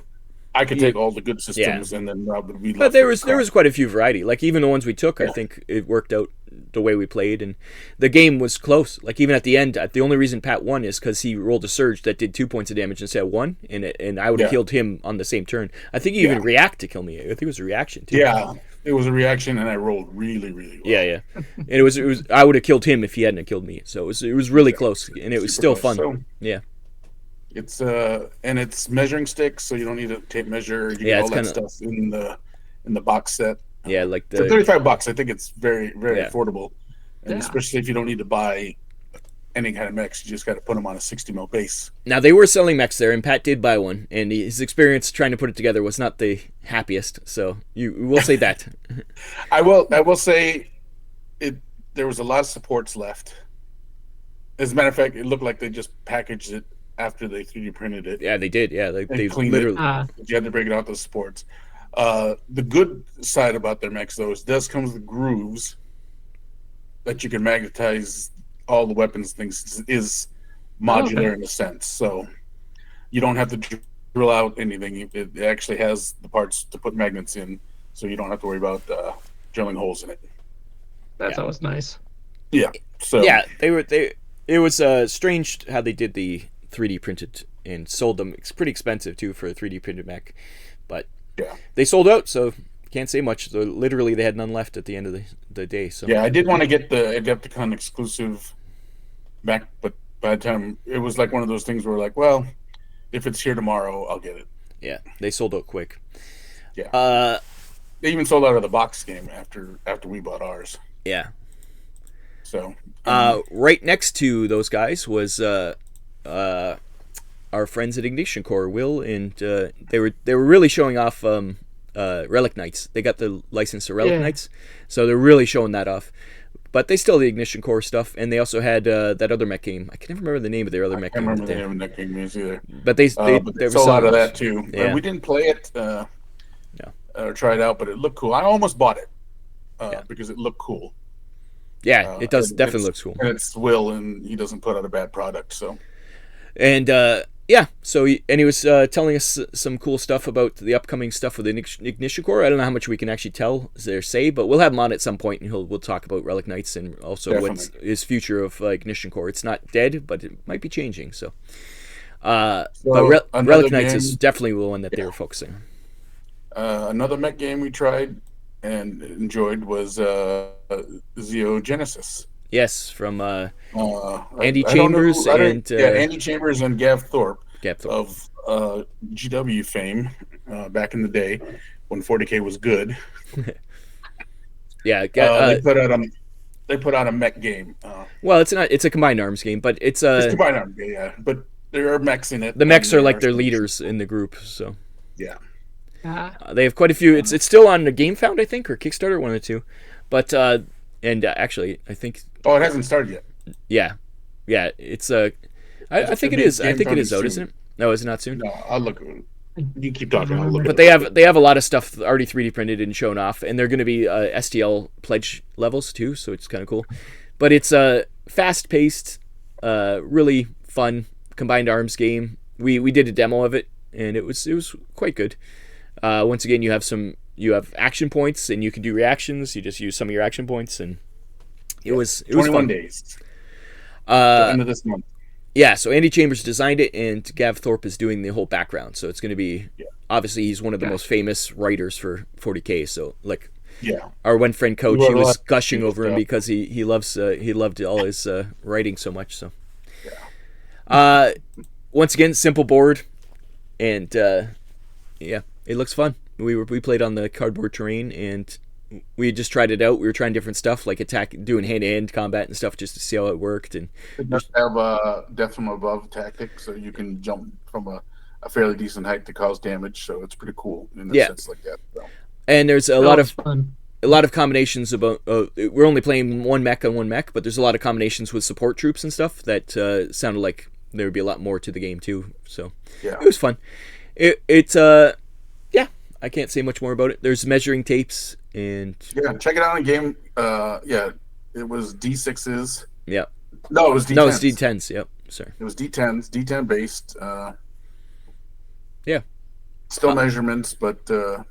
[SPEAKER 2] I could take all the good systems, and then Rob would be left.
[SPEAKER 3] But there was quite a few variety. Like even the ones we took, I think it worked out the way we played, and the game was close. Like even at the end, the only reason Pat won is because he rolled a surge that did 2 points of damage instead of 1, and I would have killed him on the same turn. I think he even react to kill me. I think it was a reaction too.
[SPEAKER 2] Yeah, it was a reaction, and I rolled really, really well.
[SPEAKER 3] Yeah, and it was I would have killed him if he hadn't killed me. So it was really close, and it was still fun.
[SPEAKER 2] So,
[SPEAKER 3] yeah.
[SPEAKER 2] It's and it's measuring sticks, so you don't need a tape measure. You get all that stuff in the box set.
[SPEAKER 3] Yeah, like
[SPEAKER 2] for $35, I think it's very, very affordable, and especially if you don't need to buy any kind of mechs, you just got to put them on a 60 mil base.
[SPEAKER 3] Now they were selling mechs there, and Pat did buy one, and his experience trying to put it together was not the happiest. So you will say that.
[SPEAKER 2] I will say it. There was a lot of supports left. As a matter of fact, it looked like they just packaged it after they 3D printed it.
[SPEAKER 3] Yeah, they did. Yeah, they
[SPEAKER 2] literally. You had to break it out those supports. The good side about their mechs, though, is it does come with grooves that you can magnetize all the weapons. Things is modular in a sense, so you don't have to drill out anything. It actually has the parts to put magnets in, so you don't have to worry about drilling holes in it.
[SPEAKER 4] That's always nice.
[SPEAKER 2] Yeah. So
[SPEAKER 3] It was strange how they did the 3D printed and sold them. It's pretty expensive too for a 3D printed mech, but they sold out, so can't say much. So literally, they had none left at the end of the day. So
[SPEAKER 2] I did want to get the Adepticon exclusive mech, but by the time it was like one of those things where like, well, if it's here tomorrow, I'll get it.
[SPEAKER 3] Yeah, they sold out quick.
[SPEAKER 2] Yeah. They even sold out of the box game after we bought ours.
[SPEAKER 3] Yeah.
[SPEAKER 2] So
[SPEAKER 3] right next to those guys was our friends at Ignition Core, Will, and they were really showing off Relic Knights. They got the license to Relic Knights, so they're really showing that off. But they still had the Ignition Core stuff, and they also had that other mech game. I can never remember the name of their other mech game.
[SPEAKER 2] I can't remember the name of that game either.
[SPEAKER 3] But they
[SPEAKER 2] sold out of that too.
[SPEAKER 3] Yeah.
[SPEAKER 2] We didn't play it or try it out, but it looked cool. I almost bought it because it looked cool.
[SPEAKER 3] Yeah, it does definitely looks cool.
[SPEAKER 2] And it's Will, and he doesn't put out a bad product. So,
[SPEAKER 3] and so he was telling us some cool stuff about the upcoming stuff with Ignition Core. I don't know how much we can actually tell or say, but we'll have him on at some point, and we'll talk about Relic Knights and also what's his future of Ignition Core. It's not dead, but it might be changing. So, but Relic Knights is definitely the one that they were focusing on.
[SPEAKER 2] Another mech game we tried and enjoyed was Zeo Genesis.
[SPEAKER 3] Yes, from Andy Chambers
[SPEAKER 2] Andy Chambers and Gav Thorpe of GW fame back in the day when 40K was good.
[SPEAKER 3] Yeah,
[SPEAKER 2] they put out a mech game.
[SPEAKER 3] Well, it's a combined arms game, but it's a
[SPEAKER 2] combined arms game. Yeah, but there are mechs in it.
[SPEAKER 3] The mechs are like their leaders in the group. So
[SPEAKER 2] yeah.
[SPEAKER 3] They have quite a few. It's still on the GameFound, I think, or Kickstarter, one of the two. But actually, I think.
[SPEAKER 2] Oh, it hasn't started yet.
[SPEAKER 3] Yeah. It's I think it is. I think it is out, isn't it? No, is it not soon?
[SPEAKER 2] No, I'll look. You keep talking. I'll look.
[SPEAKER 3] But they have a lot of stuff already 3D printed and shown off, and they're going to be STL pledge levels too, so it's kind of cool. But it's a fast-paced, really fun combined arms game. We did a demo of it, and it was quite good. Once again, you have action points, and you can do reactions. You just use some of your action points, and it was
[SPEAKER 2] 21
[SPEAKER 3] fun.
[SPEAKER 2] days. End of this month.
[SPEAKER 3] Yeah, so Andy Chambers designed it, and Gav Thorpe is doing the whole background. So it's going to be obviously he's one of the most famous writers for 40K. So like, our one friend Coach, he was gushing over him because he loved all his writing so much. So once again, simple board, and it looks fun. We played on the cardboard terrain, and we just tried it out. We were trying different stuff, like doing hand-to-hand combat and stuff, just to see how it worked. And
[SPEAKER 2] it does have a death from above tactic, so you can jump from a fairly decent height to cause damage. So it's pretty cool in a sense like that. So.
[SPEAKER 3] And there's a lot of combinations about. We're only playing one mech on one mech, but there's a lot of combinations with support troops and stuff that sounded like there would be a lot more to the game too. So it was fun. It's I can't say much more about it. There's measuring tapes and
[SPEAKER 2] check it out in game. It was D6s
[SPEAKER 3] Yeah.
[SPEAKER 2] No, it was D10s.
[SPEAKER 3] No, it's D10s. Yep. Sorry.
[SPEAKER 2] It was D10s, D10 based.
[SPEAKER 3] Yeah.
[SPEAKER 2] Still measurements, but there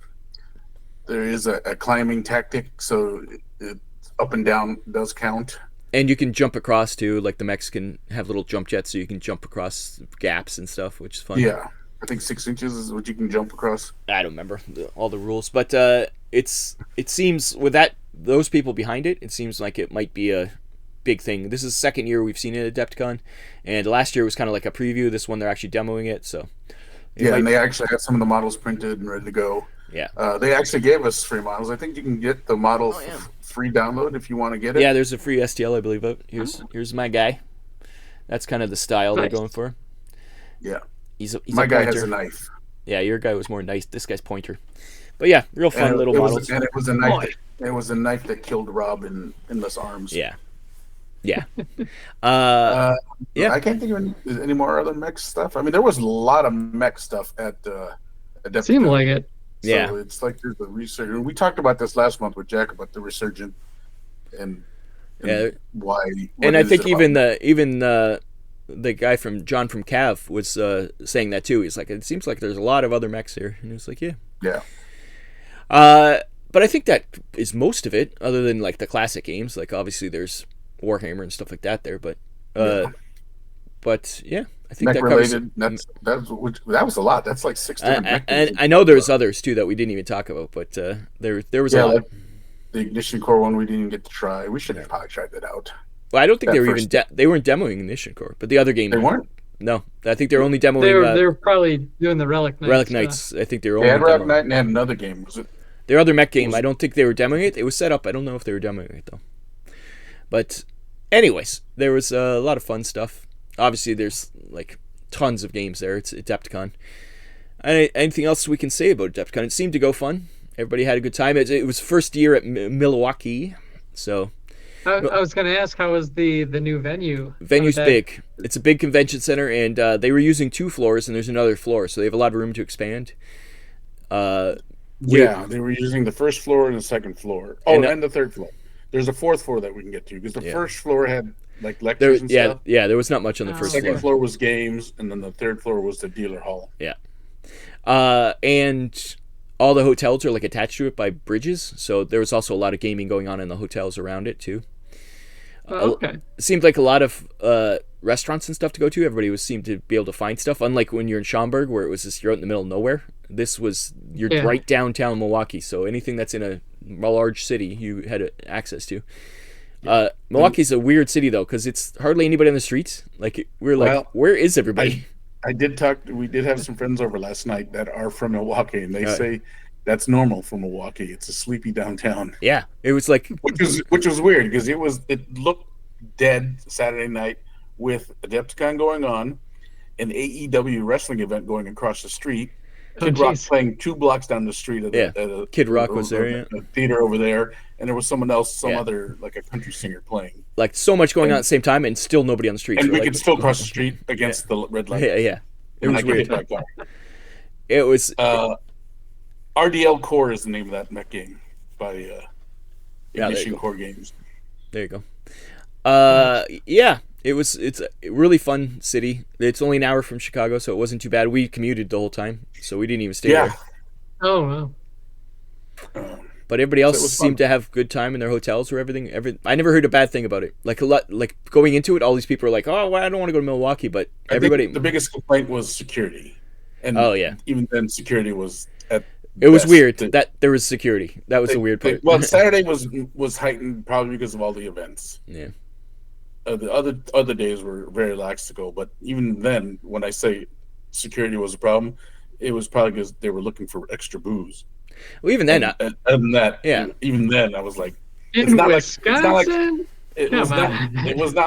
[SPEAKER 2] is a climbing tactic, so it up and down does count.
[SPEAKER 3] And you can jump across too, like the mechs can have little jump jets, so you can jump across gaps and stuff, which is fun.
[SPEAKER 2] Yeah, I think 6 inches is what you can jump across.
[SPEAKER 3] I don't remember all the rules, but it seems with those people behind it, it seems like it might be a big thing. This is the second year we've seen it at Adepticon, and last year was kind of like a preview. This one they're actually demoing it, so
[SPEAKER 2] and they actually had some of the models printed and ready to go.
[SPEAKER 3] Yeah,
[SPEAKER 2] they actually gave us free models. I think you can get the model free download if you want to get it.
[SPEAKER 3] Yeah, there's a free STL, I believe. Here's my guy. That's kind of the style they're going for.
[SPEAKER 2] Yeah,
[SPEAKER 3] he's
[SPEAKER 2] my
[SPEAKER 3] a
[SPEAKER 2] guy
[SPEAKER 3] pointer.
[SPEAKER 2] has a knife.
[SPEAKER 3] Yeah, your guy was more nice. This guy's pointer. But yeah, real fun little models.
[SPEAKER 2] And it was a knife. It was a knife that killed Rob in Endless Arms.
[SPEAKER 3] Yeah. Yeah.
[SPEAKER 2] I can't think of any more other mech stuff. I mean, there was a lot of mech stuff at Adepticon.
[SPEAKER 4] Seemed like it.
[SPEAKER 3] So
[SPEAKER 2] it's like there's a resurgence. We talked about this last month with Jack about the resurgence and why.
[SPEAKER 3] And I think even the guy from John from Cav was saying that too. He's like, it seems like there's a lot of other mechs here, and he's like, yeah. But I think that is most of it, other than like the classic games. Like obviously there's Warhammer and stuff like that there, but yeah, I think
[SPEAKER 2] mech
[SPEAKER 3] that covers
[SPEAKER 2] related. That was a lot. That's like 6 different mech
[SPEAKER 3] and I know there's others too that we didn't even talk about, but there was a lot.
[SPEAKER 2] Like the Ignition Core one we didn't even get to try. We should have probably tried that out.
[SPEAKER 3] Well, I don't think they were they weren't demoing Ignition Core, but the other game
[SPEAKER 2] they weren't.
[SPEAKER 3] No, I think they're only demoing.
[SPEAKER 4] They were probably doing the Relic Knights.
[SPEAKER 3] Relic Knights. I think they were only.
[SPEAKER 2] They had Relic Knight and had another game. Was it?
[SPEAKER 3] Their other mech game. I don't think they were demoing it. It was set up. I don't know if they were demoing it though. But, anyways, there was a lot of fun stuff. Obviously, there's like tons of games there. It's Adepticon. Anything else we can say about Adepticon? It seemed to go fun. Everybody had a good time. It was first year at Milwaukee, so.
[SPEAKER 4] I was going to ask, how was the new venue?
[SPEAKER 3] Venue's big. It's a big convention center, and they were using 2 floors, and there's another floor, so they have a lot of room to expand.
[SPEAKER 2] Yeah, they were using the first floor and the second floor. Oh, and the third floor. There's a 4th floor that we can get to, because the first floor had like lectures and stuff.
[SPEAKER 3] Yeah, there was not much on the first floor.
[SPEAKER 2] The second floor was games, and then the third floor was the dealer hall.
[SPEAKER 3] Yeah. And all the hotels are like attached to it by bridges, so there was also a lot of gaming going on in the hotels around it too.
[SPEAKER 4] Okay.
[SPEAKER 3] It seemed like a lot of restaurants and stuff to go to. Everybody seemed to be able to find stuff, unlike when you're in Schaumburg, where it was just you're out in the middle of nowhere. This was right downtown Milwaukee, so anything that's in a large city you had access to. Milwaukee's a weird city though, because it's hardly anybody on the streets. Like where is everybody?
[SPEAKER 2] We did have some friends over last night that are from Milwaukee, and they say that's normal for Milwaukee. It's a sleepy downtown.
[SPEAKER 3] Yeah, it was like
[SPEAKER 2] which was weird, because it looked dead Saturday night with Adepticon going on, an AEW wrestling event going across the street. Kid Rock playing 2 blocks down the street at
[SPEAKER 3] Kid Rock was there,
[SPEAKER 2] a theater over there, and there was someone else, other like a country singer playing.
[SPEAKER 3] Like so much going on at the same time, and still nobody on the street.
[SPEAKER 2] And we could still cross the street against the red light.
[SPEAKER 3] Yeah. It was weird. It was
[SPEAKER 2] RDL Core is the name of that mech game by Ignition Core Games.
[SPEAKER 3] There you go. It's a really fun city. It's only an hour from Chicago, so it wasn't too bad. We commuted the whole time, so we didn't even stay there.
[SPEAKER 4] Oh wow.
[SPEAKER 3] But everybody else seemed to have good time in their hotels or everything. I never heard a bad thing about it. Like going into it, all these people are like, "Oh, well, I don't want to go to Milwaukee," but everybody.
[SPEAKER 2] The biggest complaint was security, and even then, security was at.
[SPEAKER 3] It was weird that there was security. That was the weird part.
[SPEAKER 2] Well, Saturday was heightened probably because of all the events.
[SPEAKER 3] Yeah.
[SPEAKER 2] The other days were very laxical, but even then, when I say security was a problem, it was probably because they were looking for extra booze.
[SPEAKER 3] Well, even then,
[SPEAKER 2] other than that, even then, I was like, it was not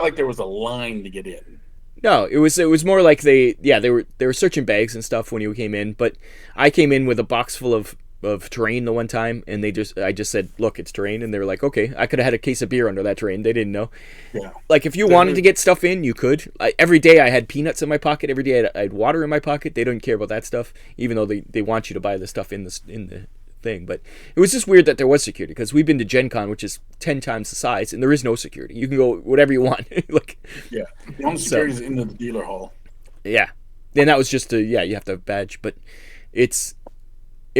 [SPEAKER 2] like there was a line to get in.
[SPEAKER 3] No, it was more like they were searching bags and stuff when you came in, but I came in with a box full of terrain the one time, and I just said, look, it's terrain, and they were like, okay. I could have had a case of beer under that terrain. They didn't know.
[SPEAKER 2] Yeah.
[SPEAKER 3] Like if you wanted to get stuff in, you could. Every day I had peanuts in my pocket. Every day I had water in my pocket. They don't care about that stuff, even though they want you to buy the stuff in the thing. But it was just weird that there was security, because we've been to Gen Con, which is 10 times the size, and there is no security. You can go whatever you want. Like,
[SPEAKER 2] yeah, the only security is in the dealer hall.
[SPEAKER 3] Yeah, and that was just you have to have a badge, but it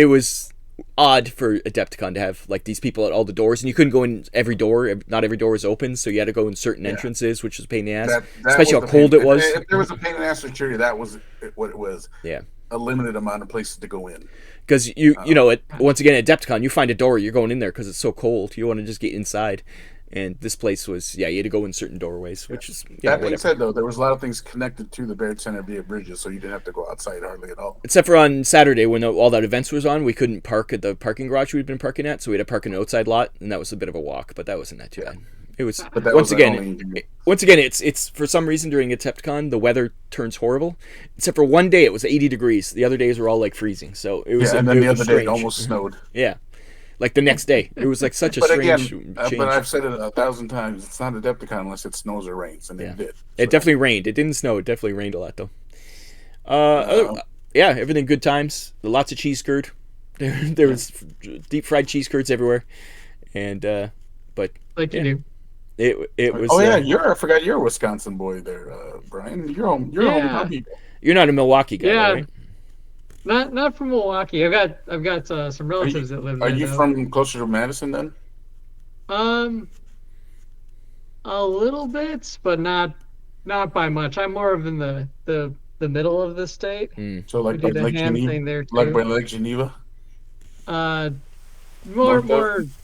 [SPEAKER 3] was odd for Adepticon to have like these people at all the doors, and you couldn't go in every door. Not every door was open, so you had to go in certain entrances, which was a pain in the ass. Especially how cold it was.
[SPEAKER 2] If there was a pain in the ass security, that was what it was.
[SPEAKER 3] Yeah,
[SPEAKER 2] a limited amount of places to go in.
[SPEAKER 3] Because once again at Adepticon, you find a door, you're going in there because it's so cold. You want to just get inside. And this place was, you had to go in certain doorways, which is,
[SPEAKER 2] that being said, though, there was a lot of things connected to the Baird Center via bridges, so you didn't have to go outside hardly at all.
[SPEAKER 3] Except for on Saturday when all that events was on, we couldn't park at the parking garage we'd been parking at, so we had to park in an outside lot, and that was a bit of a walk, but that wasn't that too bad. It was, once again, it's for some reason during Adepticon, the weather turns horrible. Except for one day, it was 80 degrees. The other days were all like freezing, so it was.
[SPEAKER 2] Yeah, and then the other day it almost snowed.
[SPEAKER 3] Yeah. Like the next day, it was like such a strange change.
[SPEAKER 2] But I've said it 1,000 times. It's not Adepticon unless it snows or rains, and it did. So.
[SPEAKER 3] It definitely rained. It didn't snow. It definitely rained a lot, though. Everything good times. Lots of cheese curd. There was deep fried cheese curds everywhere, and but
[SPEAKER 4] like you do.
[SPEAKER 3] It was.
[SPEAKER 2] Oh yeah, I forgot you're a Wisconsin boy there, Brian. You're home.
[SPEAKER 3] You're not a Milwaukee guy, right?
[SPEAKER 4] Not from Milwaukee. I've got some relatives that live there.
[SPEAKER 2] Are you from closer to Madison then?
[SPEAKER 4] A little bit, but not by much. I'm more of in the middle of the state.
[SPEAKER 2] So like Lake Geneva, like by Lake Geneva.
[SPEAKER 4] More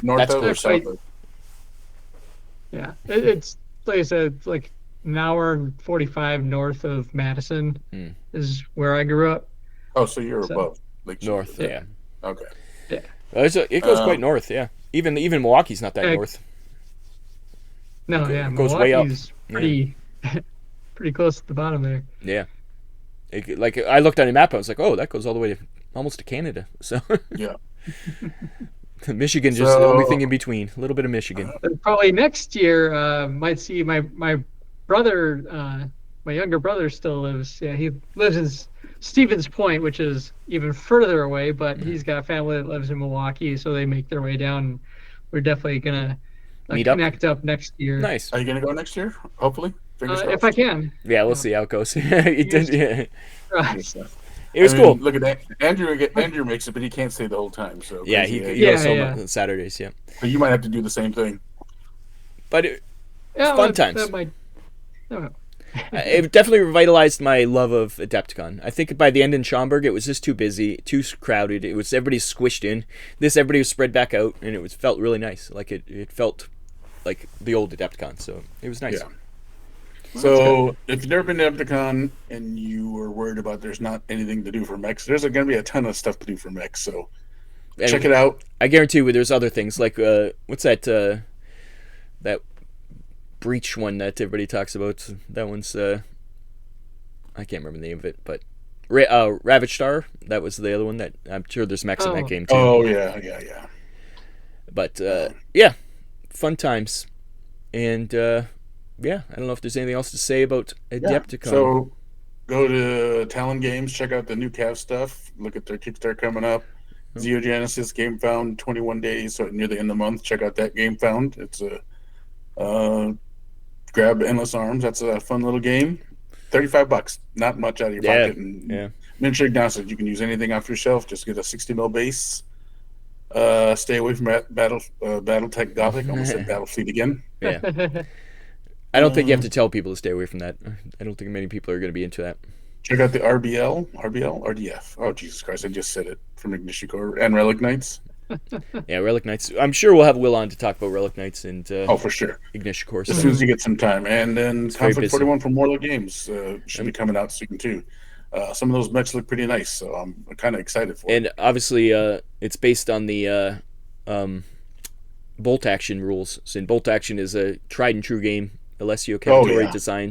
[SPEAKER 2] north of or south of?
[SPEAKER 4] Yeah, it's like I said, it's like an hour and 45 north of Madison is where I grew up.
[SPEAKER 2] Oh, so you're above Lake Geneva.
[SPEAKER 3] North, yeah.
[SPEAKER 2] Okay.
[SPEAKER 4] Yeah.
[SPEAKER 3] It goes quite north, yeah. Even Milwaukee's not that north.
[SPEAKER 4] No,
[SPEAKER 3] it goes way up.
[SPEAKER 4] Pretty close to the bottom there.
[SPEAKER 3] Yeah. Like I looked on a map, I was like, oh, that goes all the way almost to Canada. So
[SPEAKER 2] yeah.
[SPEAKER 3] Michigan just the only thing in between. A little bit of Michigan.
[SPEAKER 4] Probably next year might see my brother, my younger brother still lives. Yeah, he lives in Stevens Point, which is even further away, but he's got family that lives in Milwaukee, so they make their way down. We're definitely gonna connect up next year.
[SPEAKER 3] Nice.
[SPEAKER 2] Are you gonna go next year? Hopefully,
[SPEAKER 4] if I can.
[SPEAKER 3] Yeah, we'll see how it goes. It did. Yeah.
[SPEAKER 4] Right.
[SPEAKER 3] It was cool.
[SPEAKER 2] Look at that. Andrew makes it, but he can't stay the whole time. So
[SPEAKER 3] yeah, he goes on Saturdays. Yeah.
[SPEAKER 2] But you might have to do the same thing.
[SPEAKER 3] But fun times.
[SPEAKER 4] No.
[SPEAKER 3] It definitely revitalized my love of Adepticon. I think by the end in Schaumburg, it was just too busy, too crowded. It was everybody squished in. Everybody was spread back out, and it felt really nice. Like it felt like the old Adepticon. So it was nice.
[SPEAKER 2] Yeah. So if you've never been to Adepticon and you were worried about there's not anything to do for mechs, there's going to be a ton of stuff to do for mechs. So check it out. I
[SPEAKER 3] guarantee you, there's other things like what's that? That breach one that everybody talks about. That one's I can't remember the name of it, but Ravage Star. That was the other one that I'm sure there's mechs in that game too.
[SPEAKER 2] Oh yeah.
[SPEAKER 3] But fun times, and I don't know if there's anything else to say about Adepticon.
[SPEAKER 2] Yeah. So go to Talon Games, check out the new Cav stuff. Look at their Kickstarter coming up. Xeogenesis Game Found 21 days, so near the end of the month. Check out that Game Found. It's a grab Endless Arms. That's a fun little game. $35, not much out of your pocket. And miniature agnostic. You can use anything off your shelf. Just get a 60mm base. Stay away from Battletech Gothic. Almost said Battlefleet again.
[SPEAKER 3] Yeah. I don't think you have to tell people to stay away from that. I don't think many people are going to be into that.
[SPEAKER 2] Check out the RDF. Oh, Jesus Christ, I just said it, from Ignition Core and Relic Knights.
[SPEAKER 3] Yeah, Relic Knights. I'm sure we'll have Will on to talk about Relic Knights and
[SPEAKER 2] for sure.
[SPEAKER 3] Ignition Core.
[SPEAKER 2] As soon as you get some time. And then Conflict 41 from Warlord Games should be coming out soon, too. Some of those mechs look pretty nice, so I'm kind of excited for it.
[SPEAKER 3] And obviously, it's based on the Bolt Action rules. So Bolt Action is a tried and true game. Alessio Cavatore design.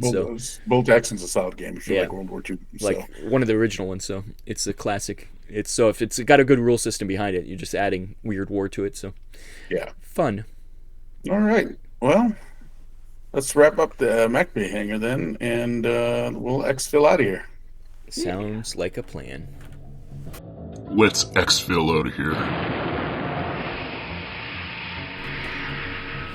[SPEAKER 2] Bolt Action's a solid game if you like World War II.
[SPEAKER 3] Like one of the original ones, so it's a classic. If it's got a good rule system behind it, you're just adding weird war to it, so fun.
[SPEAKER 2] All right. Well, let's wrap up the MechBay Hanger then, and we'll exfil out of here.
[SPEAKER 3] Sounds like a plan.
[SPEAKER 1] Let's exfil out of here.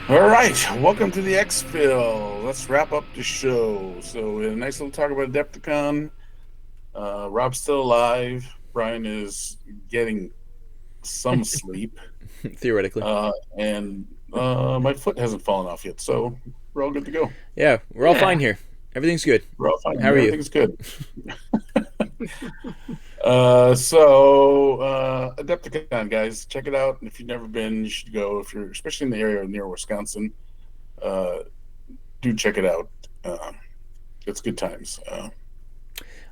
[SPEAKER 2] All right, welcome to the ExFil. Let's wrap up the show. So, we had a nice little talk about Adepticon. Rob's still alive. Brian is getting some sleep.
[SPEAKER 3] Theoretically.
[SPEAKER 2] And my foot hasn't fallen off yet, so we're all good to go.
[SPEAKER 3] Yeah, we're all fine here. Everything's good.
[SPEAKER 2] We're all fine.
[SPEAKER 3] How are you?
[SPEAKER 2] Everything's good. Adepticon, guys, check it out. If you've never been, you should go. If you're especially in the area near Wisconsin, do check it out. It's good times.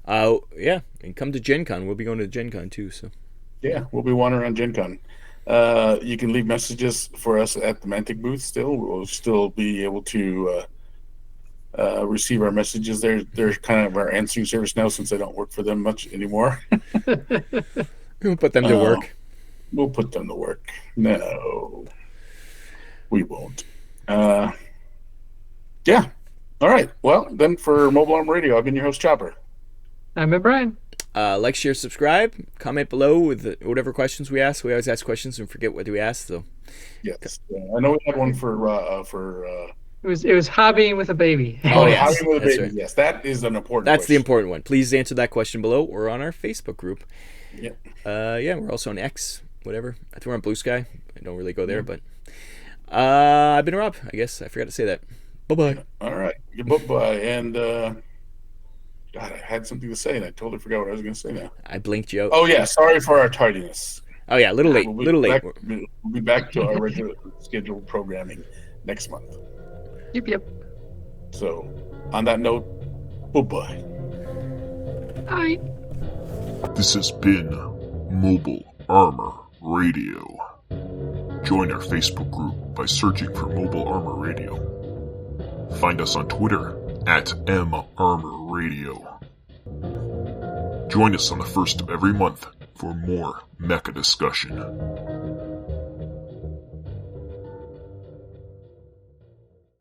[SPEAKER 3] Yeah, and come to Gen Con. We'll be going to Gen Con too. So
[SPEAKER 2] yeah, we'll be wandering around Gen Con. You can leave messages for us at the Mantic booth still. We'll still be able to receive our messages. They're kind of our answering service now since I don't work for them much anymore.
[SPEAKER 3] we'll put them to work.
[SPEAKER 2] We'll put them to work. No, we won't. Yeah. All right. Well, then for Mobile Arm Radio, I've been your host, Chopper.
[SPEAKER 4] I'm Brian.
[SPEAKER 3] Like, share, subscribe, comment below with whatever questions we ask. We always ask questions and forget what do we ask. So
[SPEAKER 2] yes, I know we had one for.
[SPEAKER 4] It was hobbying with a baby.
[SPEAKER 3] Oh, yes.
[SPEAKER 2] Hobbying with a baby.
[SPEAKER 3] Right.
[SPEAKER 2] Yes, that is an important.
[SPEAKER 3] That's
[SPEAKER 2] question.
[SPEAKER 3] the important one. Please answer that question below or on our Facebook group.
[SPEAKER 2] Yep.
[SPEAKER 3] Yeah, we're also on X, whatever. I think we're on Blue Sky. I don't really go there, but I've been Rob. I guess I forgot to say that. Bye-bye.
[SPEAKER 2] All right. Bye-bye. And God, I had something to say and I totally forgot what I was going to say now.
[SPEAKER 3] I blinked you out.
[SPEAKER 2] Oh yeah, sorry for our tardiness.
[SPEAKER 3] Oh yeah, a little late.
[SPEAKER 2] We'll be back to our regular scheduled programming next month.
[SPEAKER 4] Yep.
[SPEAKER 2] So, on that note, bye-bye.
[SPEAKER 4] Bye.
[SPEAKER 1] This has been Mobile Armor Radio. Join our Facebook group by searching for Mobile Armor Radio. Find us on Twitter at @MArmorRadio. Join us on the first of every month for more mecha discussion.